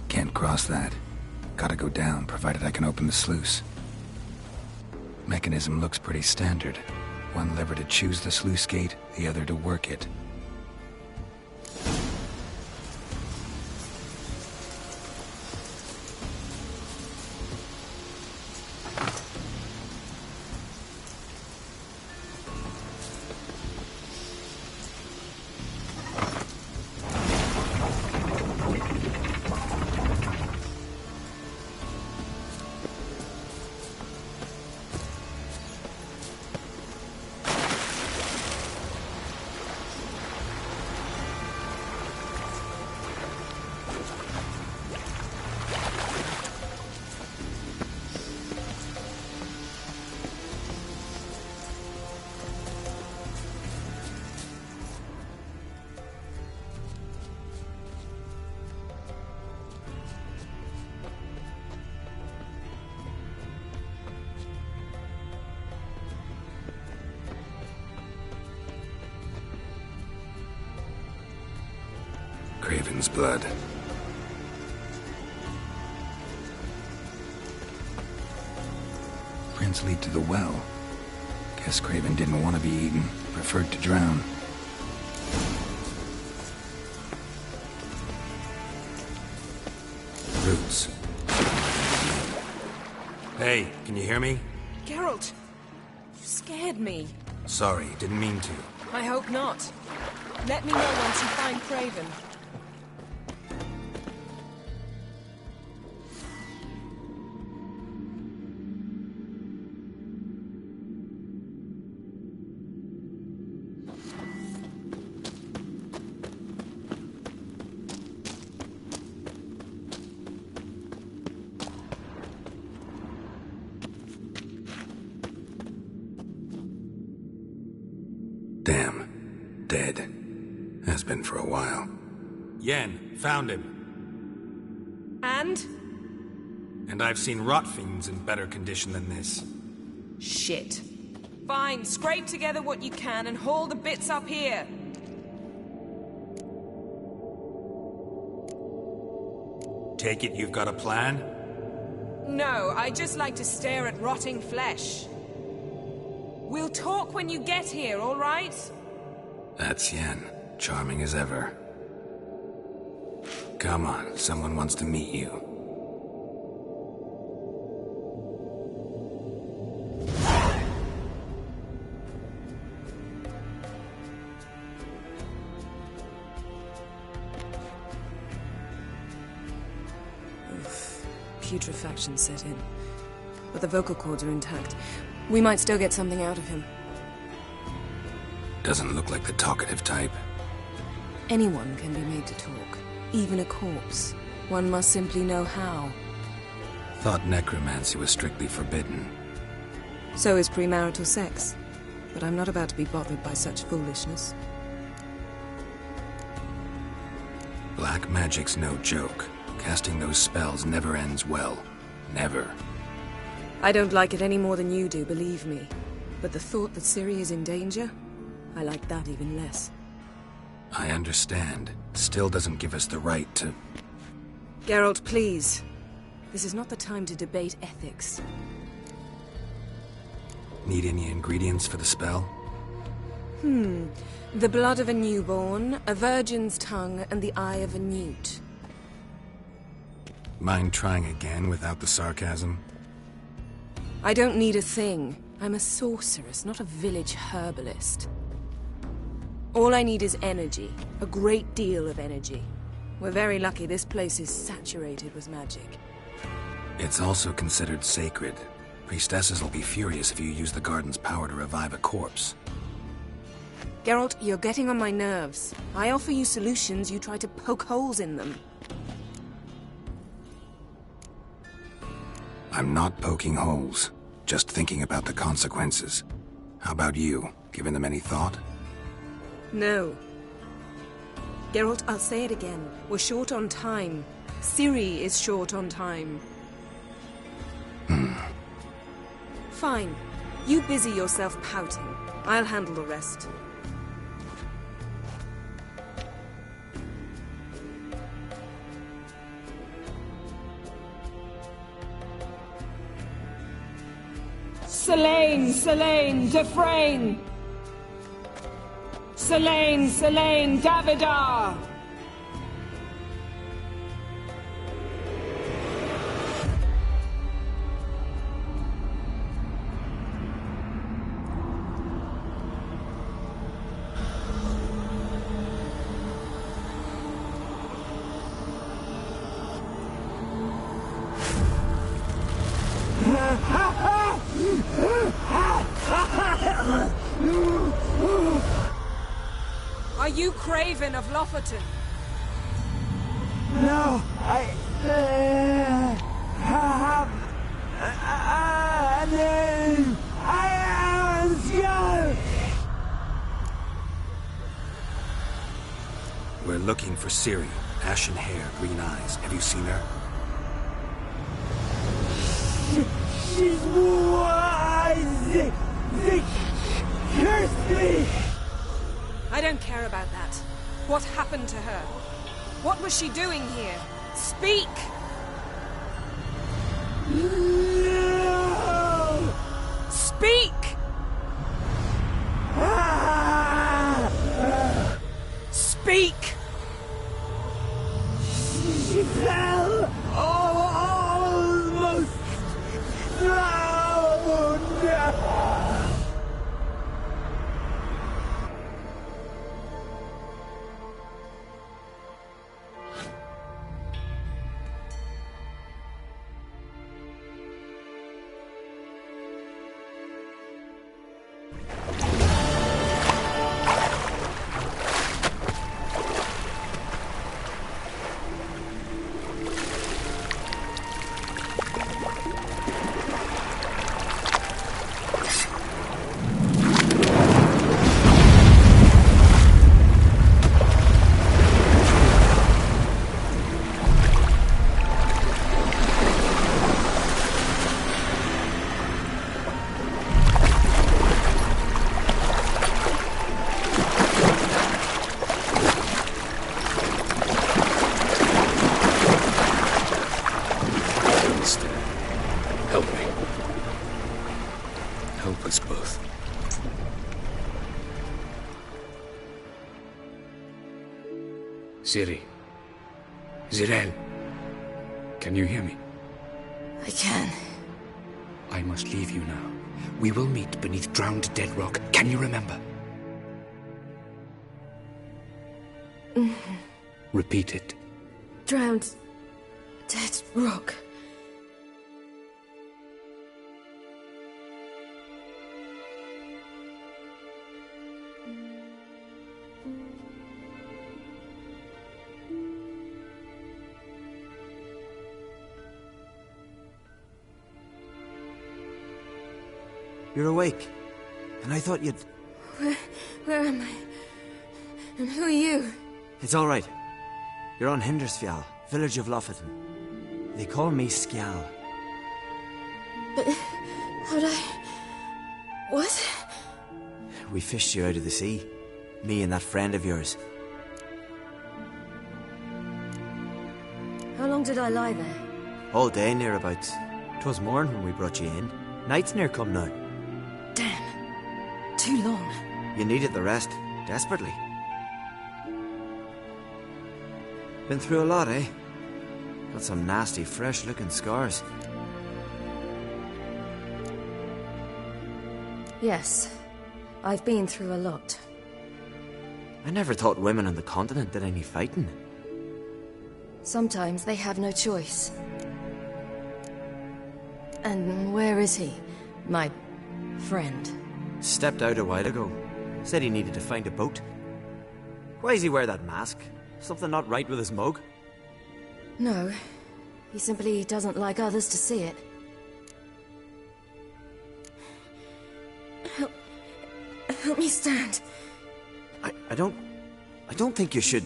Can't cross that. Gotta go down, provided I can open the sluice. Mechanism looks pretty standard. One lever to choose the sluice gate, the other to work it. Craven's blood. Prints lead to the well. Guess Craven didn't want to be eaten, preferred to drown. Roots. Hey, can you hear me? Geralt, you scared me. Sorry, didn't mean to. I hope not. Let me know once you find Craven. Damn. Dead. Has been for a while. Yen, found him. And? And I've seen rot fiends in better condition than this. Shit. Fine, scrape together what you can and haul the bits up here. Take it you've got a plan? No, I just like to stare at rotting flesh. We'll talk when you get here, all right? That's Yen, charming as ever. Come on, someone wants to meet you. Putrefaction set in. But the vocal cords are intact. We might still get something out of him. Doesn't look like the talkative type. Anyone can be made to talk. Even a corpse. One must simply know how. Thought necromancy was strictly forbidden. So is premarital sex. But I'm not about to be bothered by such foolishness. Black magic's no joke. Casting those spells never ends well. Never. I don't like it any more than you do, believe me. But the thought that Ciri is in danger? I like that even less. I understand. Still doesn't give us the right to... Geralt, please. This is not the time to debate ethics. Need any ingredients for the spell? The blood of a newborn, a virgin's tongue, and the eye of a newt. Mind trying again without the sarcasm? I don't need a thing. I'm a sorceress, not a village herbalist. All I need is energy. A great deal of energy. We're very lucky this place is saturated with magic. It's also considered sacred. Priestesses will be furious if you use the garden's power to revive a corpse. Geralt, you're getting on my nerves. I offer you solutions, you try to poke holes in them. I'm not poking holes, just thinking about the consequences. How about you? Given them any thought? No. Geralt, I'll say it again. We're short on time. Ciri is short on time. Fine. You busy yourself pouting. I'll handle the rest. Selene, Dufresne! Selene, Davidar! Are you Craven of Lofoten? No, I have a name. I am Skull. We're looking for Ciri. Ashen hair, green eyes. Have you seen her? She's wise. They cursed me. I don't care about that. What happened to her? What was she doing here? Speak! No! Speak! Speak! She fell almost drowned. Ciri. Zirel. Can you hear me? I can. I must leave you now. We will meet beneath drowned dead rock. Can you remember? Repeat it. Drowned. Dead rock. You're awake. And I thought you'd... Where am I? And who are you? It's all right. You're on Hindersfjall, village of Lofoten. They call me Skjal. But... how'd I... What? We fished you out of the sea. Me and that friend of yours. How long did I lie there? All day, nearabouts. 'Twas morn when we brought you in. Night's near come now. Damn. Too long. You needed the rest, desperately. Been through a lot, eh? Got some nasty, fresh-looking scars. Yes. I've been through a lot. I never thought women on the continent did any fighting. Sometimes they have no choice. And where is he? My friend. Stepped out a while ago. Said he needed to find a boat. Why does he wear that mask? Something not right with his mug? No. He simply doesn't like others to see it. Help me stand. I don't think you should...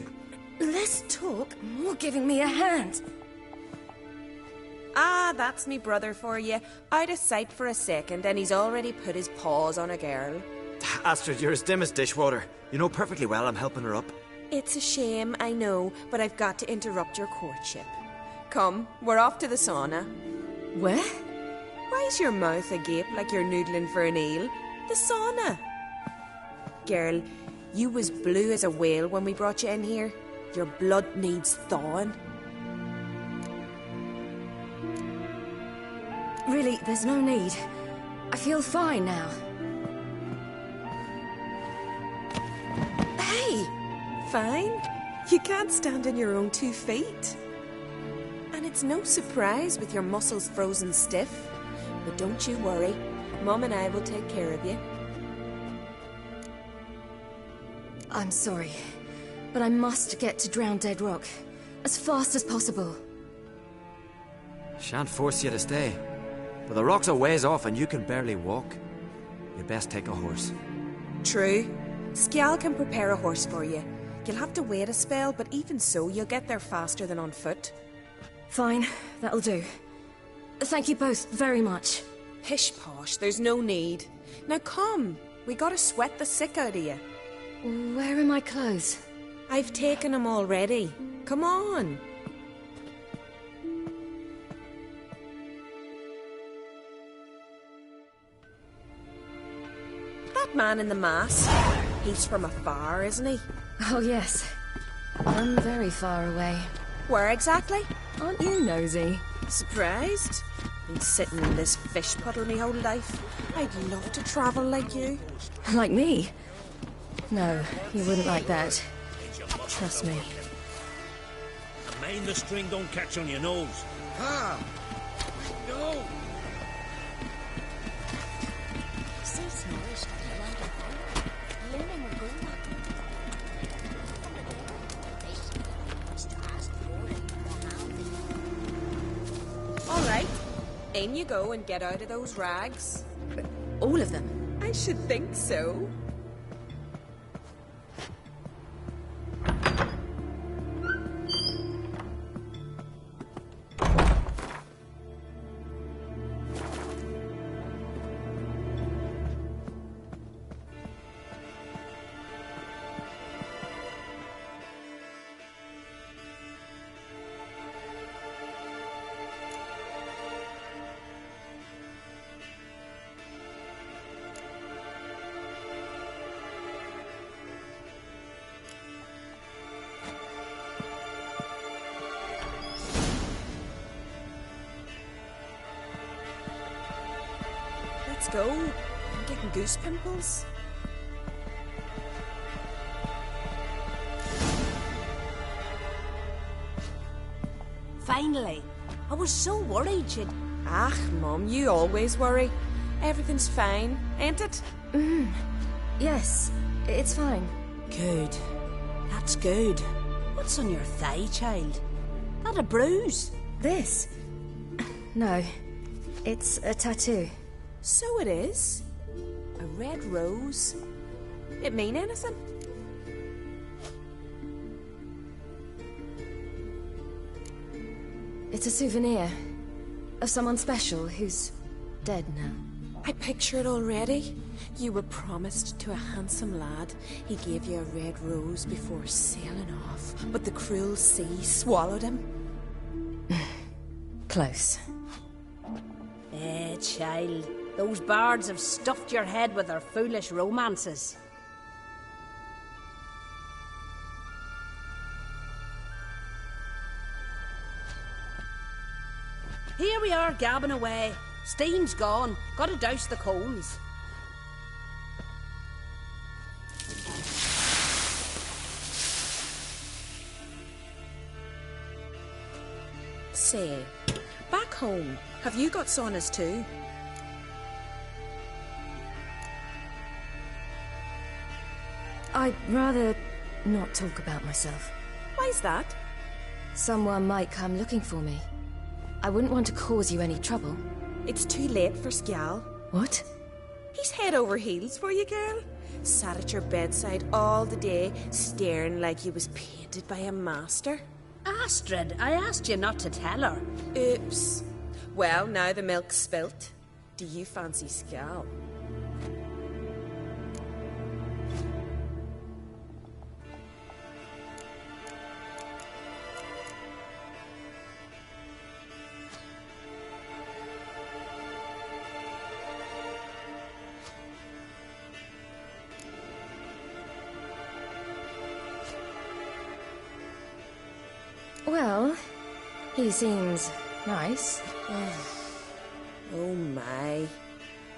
Less talk, more giving me a hand. Ah, that's me brother for you. Out of sight for a second, and he's already put his paws on a girl. Astrid, you're as dim as dishwater. You know perfectly well I'm helping her up. It's a shame, I know, but I've got to interrupt your courtship. Come, we're off to the sauna. Where? Why's your mouth agape like you're noodling for an eel? The sauna. Girl, you was blue as a whale when we brought you in here. Your blood needs thawing. Really, there's no need. I feel fine now. Hey! Fine? You can't stand on your own 2 feet. And it's no surprise with your muscles frozen stiff. But don't you worry. Mum and I will take care of you. I'm sorry, but I must get to Drowned Dead Rock as fast as possible. Shan't force you to stay. But the rock's a ways off and you can barely walk. You best take a horse. True. Skjal can prepare a horse for you. You'll have to wait a spell, but even so, you'll get there faster than on foot. Fine, that'll do. Thank you both very much. Pish posh, there's no need. Now come, we gotta sweat the sick out of you. Where are my clothes? I've taken them already. Come on. That man in the mask, he's from afar, isn't he? Oh, yes. I'm very far away. Where exactly? Aren't you nosy? Surprised? Been sitting in this fish puddle me whole life. I'd love to travel like you. Like me? No, you wouldn't like that. Trust me. Mind the string don't catch on your nose. Ah! No! All right. In you go and get out of those rags. All of them? I should think so. Let's go. I'm getting goose pimples. Finally. I was so worried you'd... Ach, Mum, you always worry. Everything's fine, ain't it? Yes, it's fine. Good. That's good. What's on your thigh, child? That a bruise? This? No. It's a tattoo. So it is. A red rose. It mean anything? It's a souvenir of someone special who's dead now. I picture it already. You were promised to a handsome lad. He gave you a red rose before sailing off, but the cruel sea swallowed him. Close. Child. Those bards have stuffed your head with their foolish romances. Here we are, gabbing away. Steam's gone. Gotta douse the coals. Say, back home, have you got saunas too? I'd rather not talk about myself. Why's that? Someone might come looking for me. I wouldn't want to cause you any trouble. It's too late for Skjal. What? He's head over heels for you, girl. Sat at your bedside all the day, staring like you was painted by a master. Astrid, I asked you not to tell her. Oops. Well, now the milk's spilt. Do you fancy Skjal? Well, he seems nice. Oh my.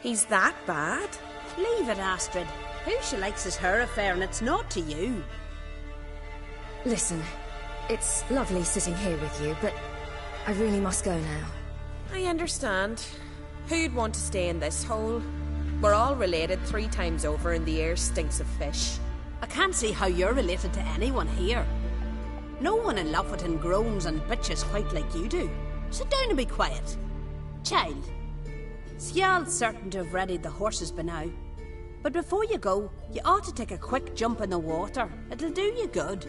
He's that bad? Leave it, Astrid. Who she likes is her affair and it's not to you. Listen, it's lovely sitting here with you, but I really must go now. I understand. Who'd want to stay in this hole? We're all related 3 times over and the air stinks of fish. I can't see how you're related to anyone here. No one in Lofoten groans and bitches quite like you do. Sit down and be quiet. Child, Skjal's certain to have readied the horses by now. But before you go, you ought to take a quick jump in the water. It'll do you good.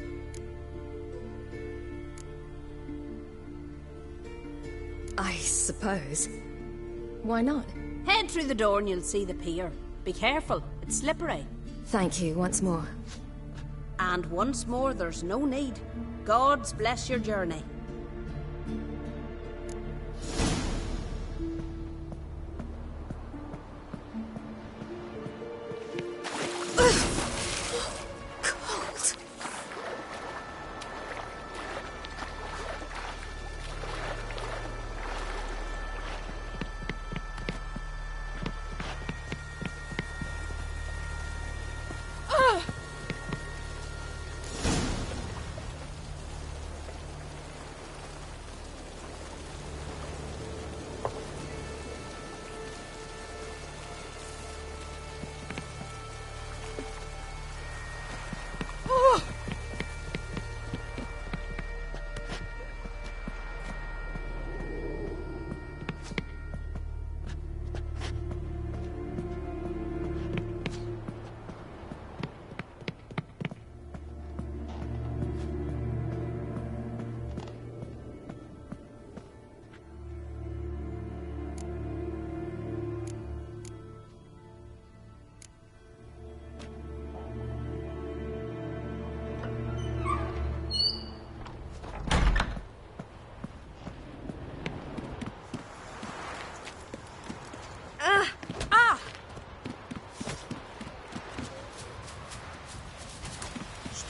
I suppose. Why not? Head through the door and you'll see the pier. Be careful, it's slippery. Thank you once more. And once more, there's no need. Gods bless your journey. Cold.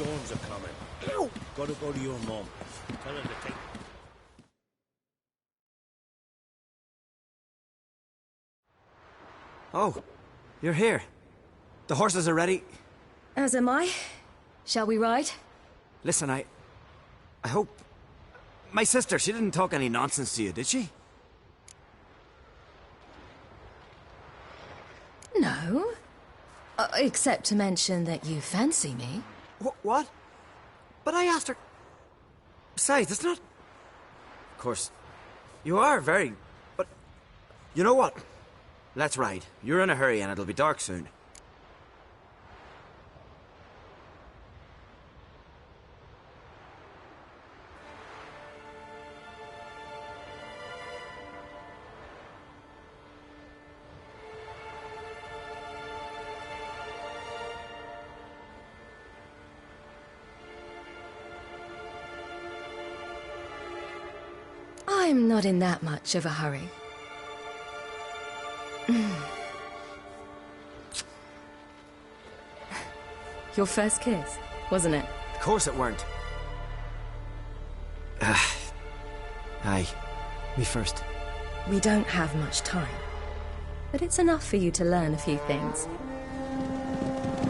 Storms are coming. Ow! Gotta go to your mum. Tell her to take... Oh, you're here. The horses are ready. As am I. Shall we ride? Listen, I hope... My sister, she didn't talk any nonsense to you, did she? No. Except to mention that you fancy me. What? But I asked her... Besides, it's not... Of course, you are very... But... You know what? Let's ride. You're in a hurry and it'll be dark soon. I'm not in that much of a hurry. Your first kiss, wasn't it? Of course it weren't. Aye. Me first. We don't have much time. But it's enough for you to learn a few things.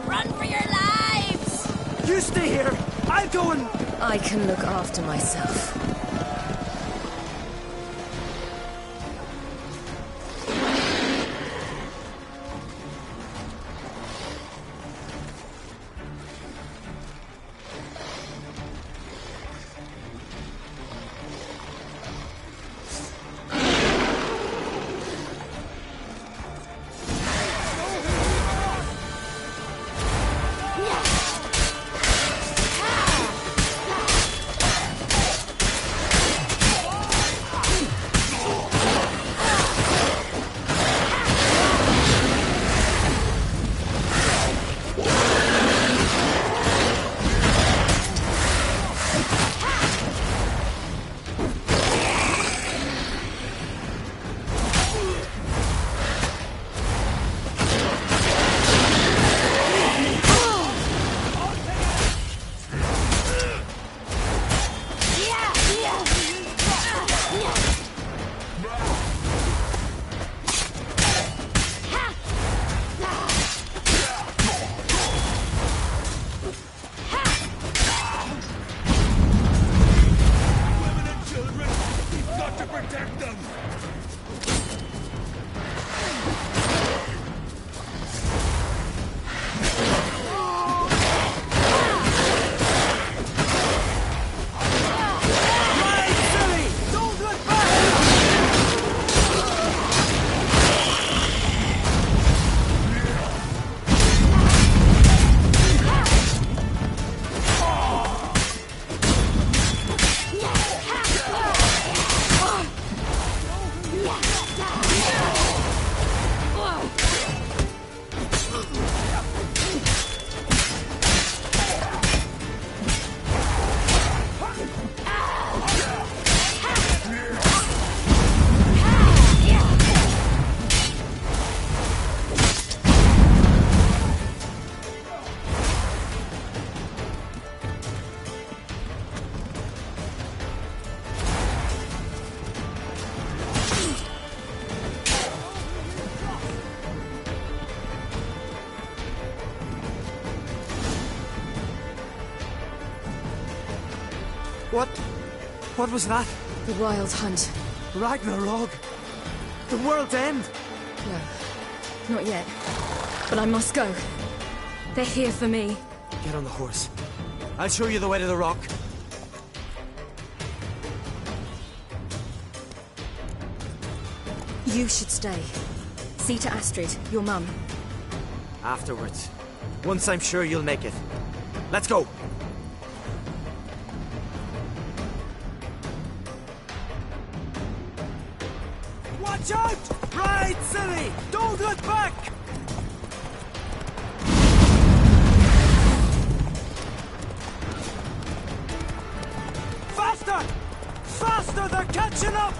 Run for your lives! You stay here! I'll go and... I can look after myself. What was that? The Wild Hunt. Ragnarok? The world's end? No, not yet. But I must go. They're here for me. Get on the horse. I'll show you the way to the rock. You should stay. See to Astrid, your mum. Afterwards. Once I'm sure you'll make it. Let's go! Watch out! Ride, silly! Don't look back! Faster! Faster! They're catching up!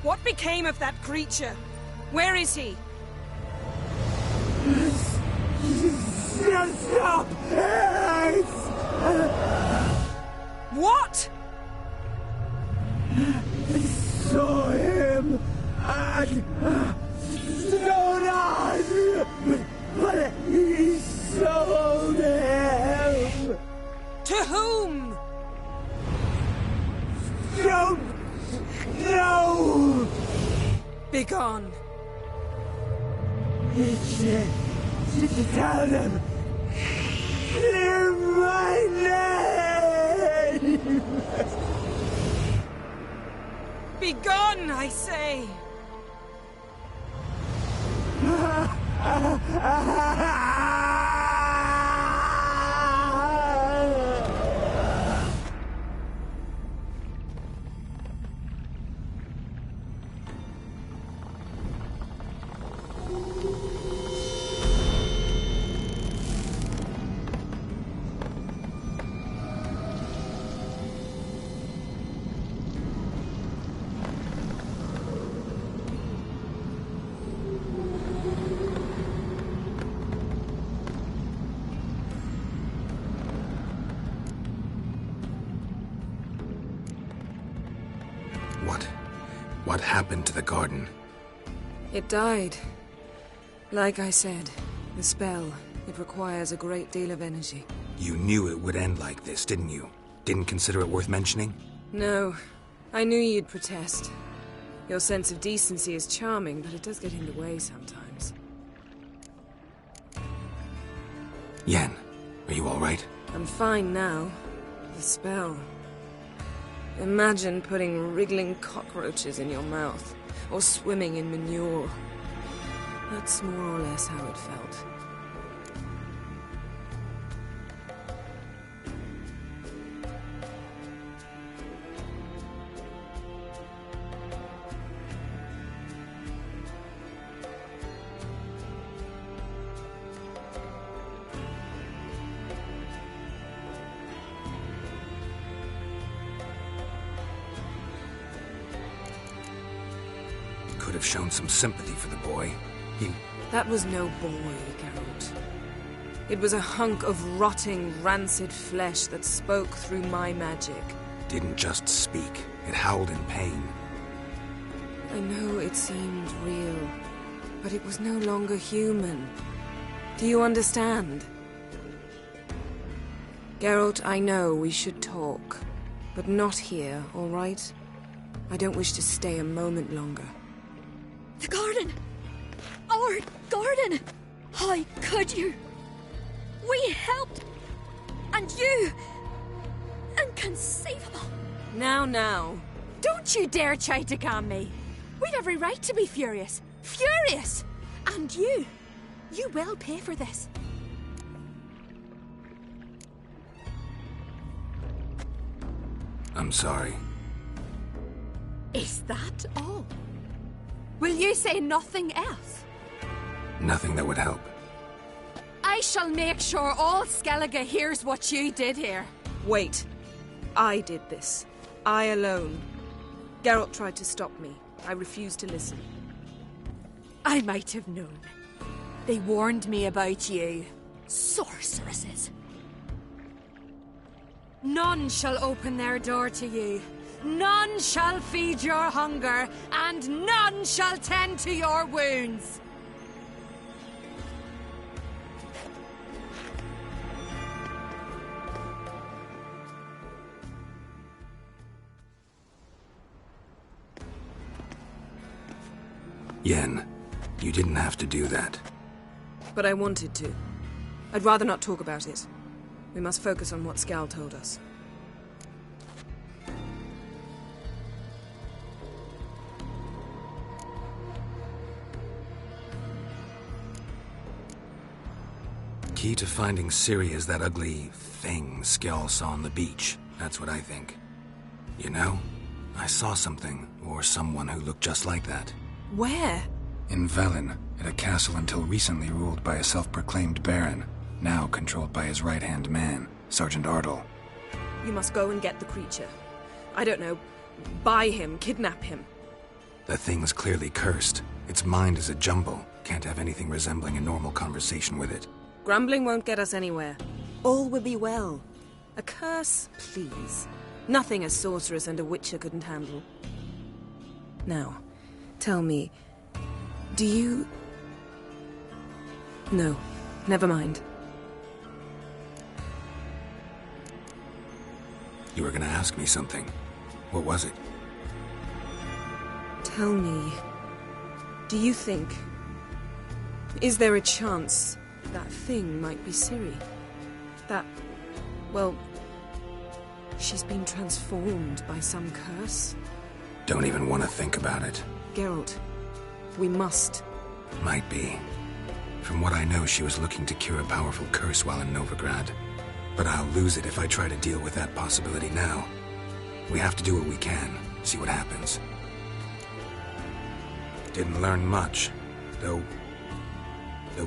What became of that creature? Where is he? Stop! What? I saw him at Stone, but he sold him. To whom? Don't know. Begone. Tell them. Clear my name. Begone, I say. What happened to the garden? It died. Like I said, the spell, it requires a great deal of energy. You knew it would end like this, didn't you? Didn't consider it worth mentioning? No. I knew you'd protest. Your sense of decency is charming, but it does get in the way sometimes. Yen, are you all right? I'm fine now. The spell. Imagine putting wriggling cockroaches in your mouth, or swimming in manure. That's more or less how it felt. Could have shown some sympathy for the boy. That was no boy, Geralt. It was a hunk of rotting, rancid flesh that spoke through my magic. Didn't just speak. It howled in pain. I know it seemed real, but it was no longer human. Do you understand? Geralt, I know we should talk, but not here, all right? I don't wish to stay a moment longer. The garden! Our garden! How could you? We helped! And you! Inconceivable! Now. Don't you dare try to calm me. We've every right to be furious. Furious! And you will pay for this. I'm sorry. Is that all? Will you say nothing else? Nothing that would help. I shall make sure all Skellige hears what you did here. Wait. I did this. I alone. Geralt tried to stop me. I refused to listen. I might have known. They warned me about you. Sorceresses. None shall open their door to you. None shall feed your hunger, and none shall tend to your wounds. Yen, you didn't have to do that. But I wanted to. I'd rather not talk about it. We must focus on what Skal told us. key to finding Ciri is that ugly thing Skjall saw on the beach. That's what I think. You know, I saw something, or someone who looked just like that. Where? In Velen, at a castle until recently ruled by a self-proclaimed baron, now controlled by his right-hand man, Sergeant Ardle. You must go and get the creature. I don't know, buy him, kidnap him. The thing's clearly cursed. Its mind is a jumble. Can't have anything resembling a normal conversation with it. Grumbling won't get us anywhere. All will be well. A curse, please. Nothing a sorceress and a witcher couldn't handle. Now, tell me, do you... No, never mind. You were gonna ask me something. What was it? Tell me, do you think... Is there a chance that thing might be Ciri? That... well... she's been transformed by some curse? Don't even want to think about it. Geralt, we must. Might be. From what I know, she was looking to cure a powerful curse while in Novigrad. But I'll lose it if I try to deal with that possibility now. We have to do what we can, see what happens. Didn't learn much, though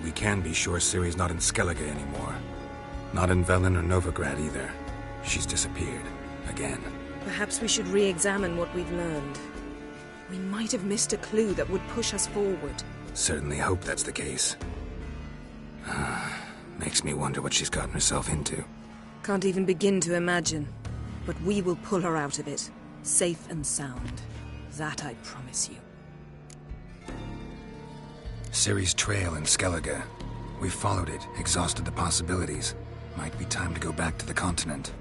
we can be sure Ciri's not in Skellige anymore. Not in Velen or Novigrad either. She's disappeared. Again. Perhaps we should re-examine what we've learned. We might have missed a clue that would push us forward. Certainly hope that's the case. Makes me wonder what she's gotten herself into. Can't even begin to imagine. But we will pull her out of it. Safe and sound. That I promise you. Ciri's trail in Skellige. We've followed it, exhausted the possibilities. Might be time to go back to the continent.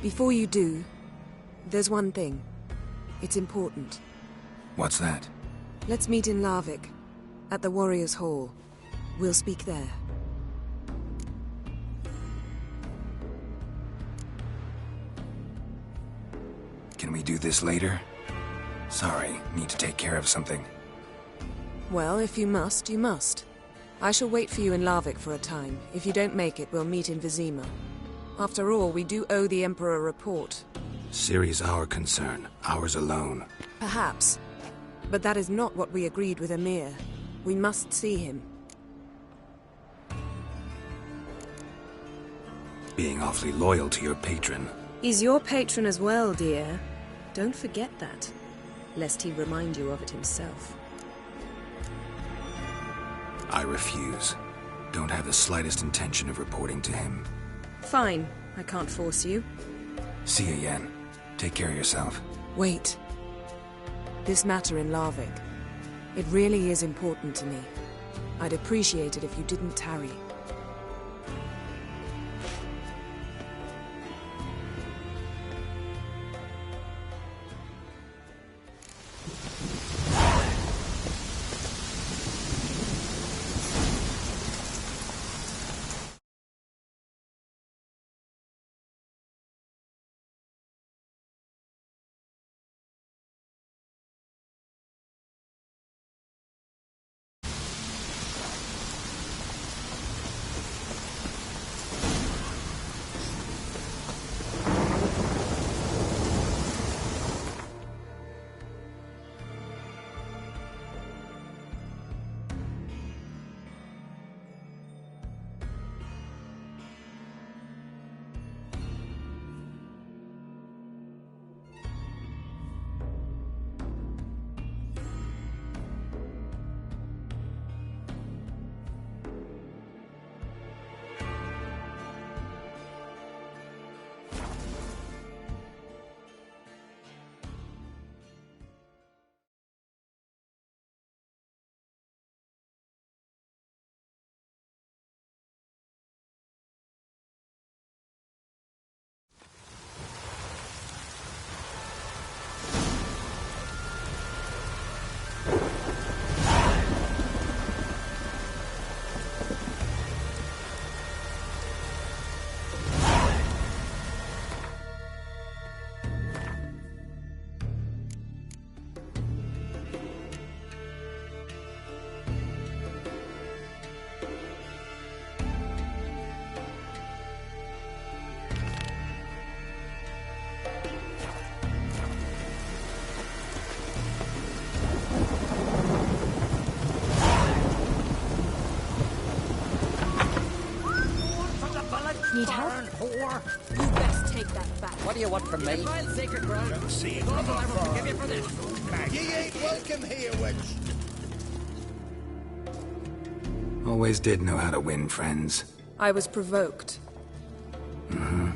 Before you do, there's one thing. It's important. What's that? Let's meet in Larvik, at the Warriors' Hall. We'll speak there. Can we do this later? Sorry, need to take care of something. Well, if you must, you must. I shall wait for you in Larvik for a time. If you don't make it, we'll meet in Vizima. After all, we do owe the Emperor a report. Ciri's our concern, ours alone. Perhaps. But that is not what we agreed with Emir. We must see him. Being awfully loyal to your patron. He's your patron as well, dear. Don't forget that, lest he remind you of it himself. I refuse. Don't have the slightest intention of reporting to him. Fine. I can't force you. See you, Yen. Take care of yourself. Wait. This matter in Larvik. It really is important to me. I'd appreciate it if you didn't tarry. before? You best take that back. What do you want from me? Don't see it from afar. Ye ain't welcome here, witch. Always did know how to win friends. I was provoked.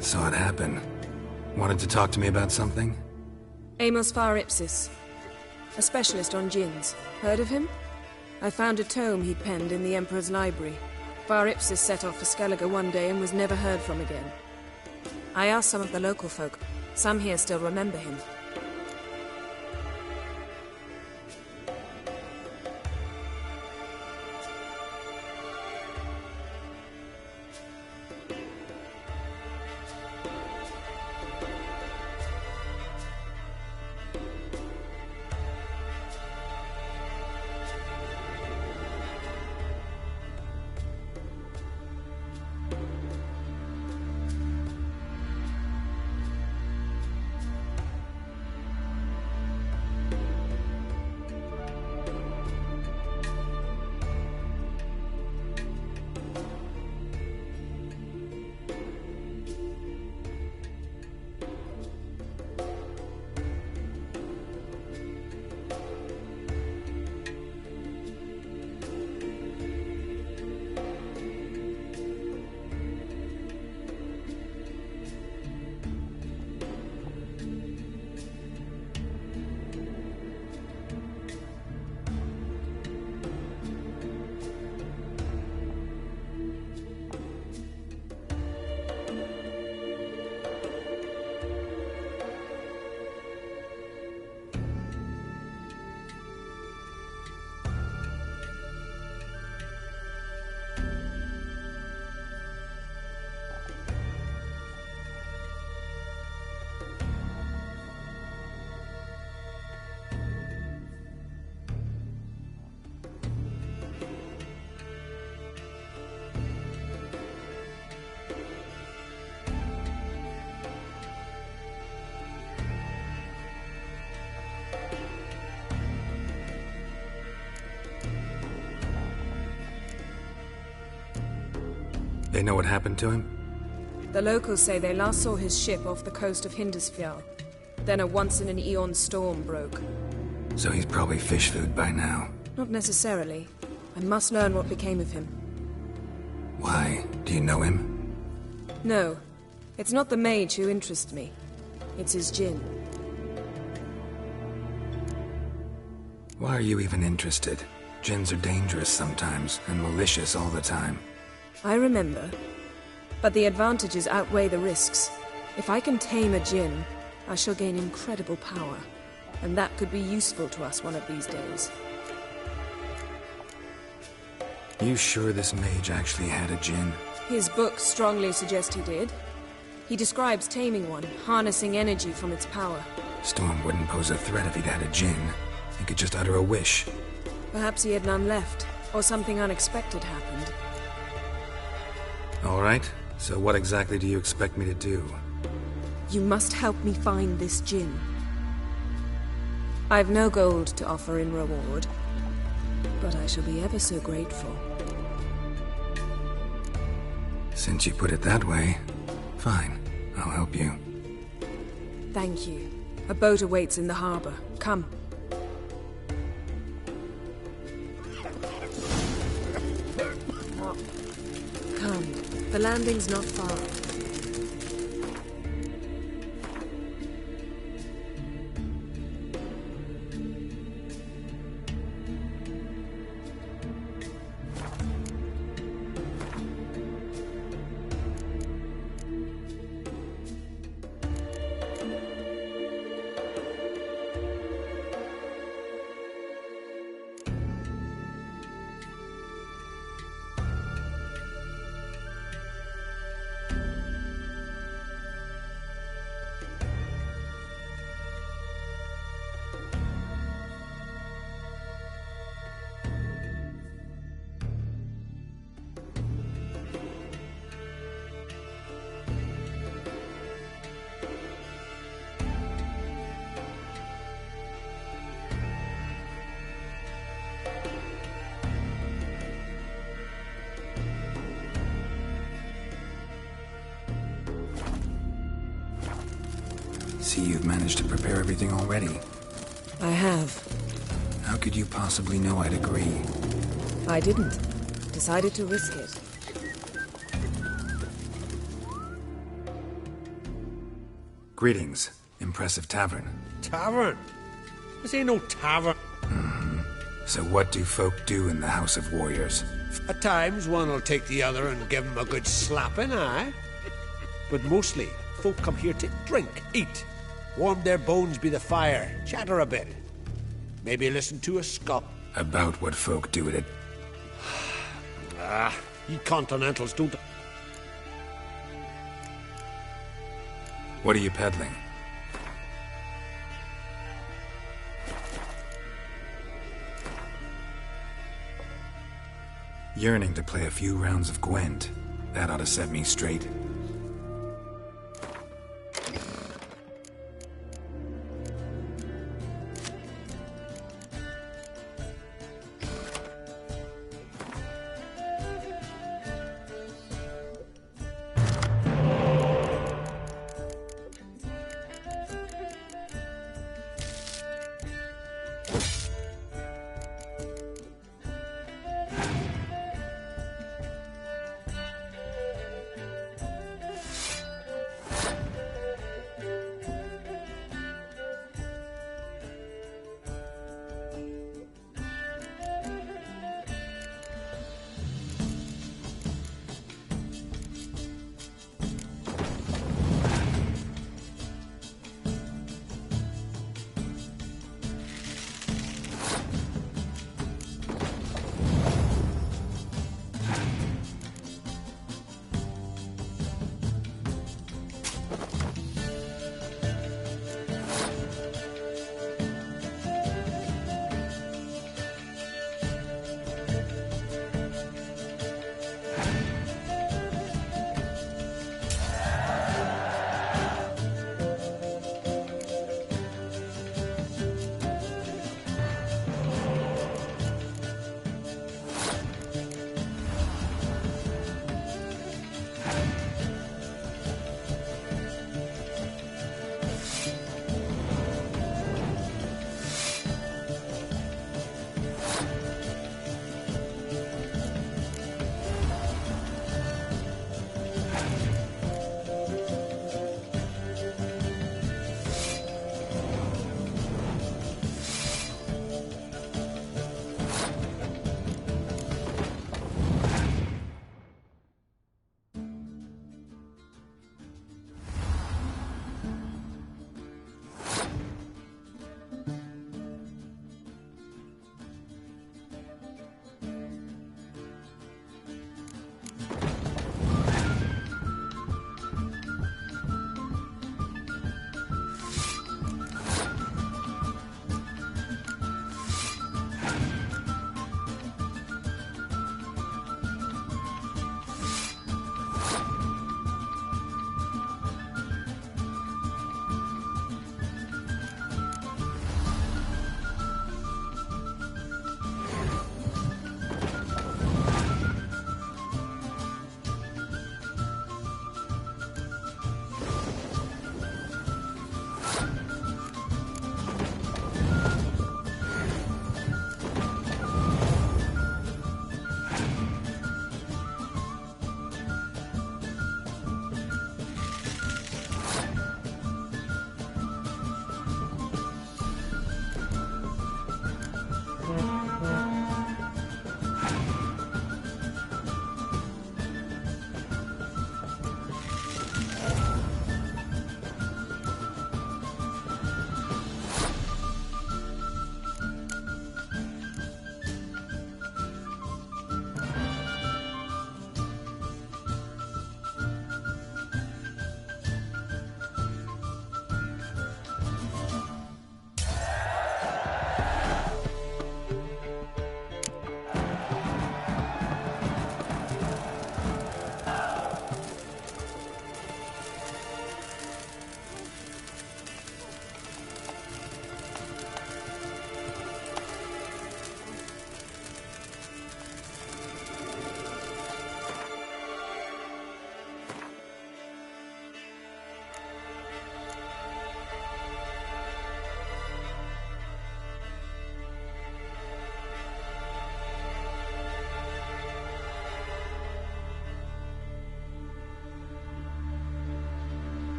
Saw it happen. Wanted to talk to me about something? Amos Far Ipsis, a specialist on djinns. Heard of him? I found a tome he'd penned in the Emperor's library. Far Ipsis set off for Skellige one day and was never heard from again. I asked some of the local folk. Some here still remember him. They know what happened to him? The locals say they last saw his ship off the coast of Hindisfjall. Then a once-in-an-eon storm broke. So he's probably fish food by now. Not necessarily. I must learn what became of him. Why? Do you know him? No. It's not the mage who interests me. It's his djinn. Why are you even interested? Djinns are dangerous sometimes, and malicious all the time. I remember. But the advantages outweigh the risks. If I can tame a djinn, I shall gain incredible power. And that could be useful to us one of these days. You sure this mage actually had a djinn? His books strongly suggest he did. He describes taming one, harnessing energy from its power. Storm wouldn't pose a threat if he'd had a djinn. He could just utter a wish. Perhaps he had none left, or something unexpected happened. All right, so what exactly do you expect me to do? You must help me find this djinn. I've no gold to offer in reward, but I shall be ever so grateful. Since you put it that way, fine, I'll help you. Thank you. A boat awaits in the harbor. Come. Come. The landing's not far. See, you've managed to prepare everything already. I have. How could you possibly know I'd agree? I didn't. Decided to risk it. Greetings. Impressive tavern. Tavern? This ain't no tavern. So what do folk do in the House of Warriors? At times, one will take the other and give him a good slapping, aye? But mostly, folk come here to drink, eat, warm their bones by the fire, chatter a bit. Maybe listen to a scup. About what folk do at it. Ye Continentals don't... What are you peddling? Yearning to play a few rounds of Gwent. That ought to set me straight.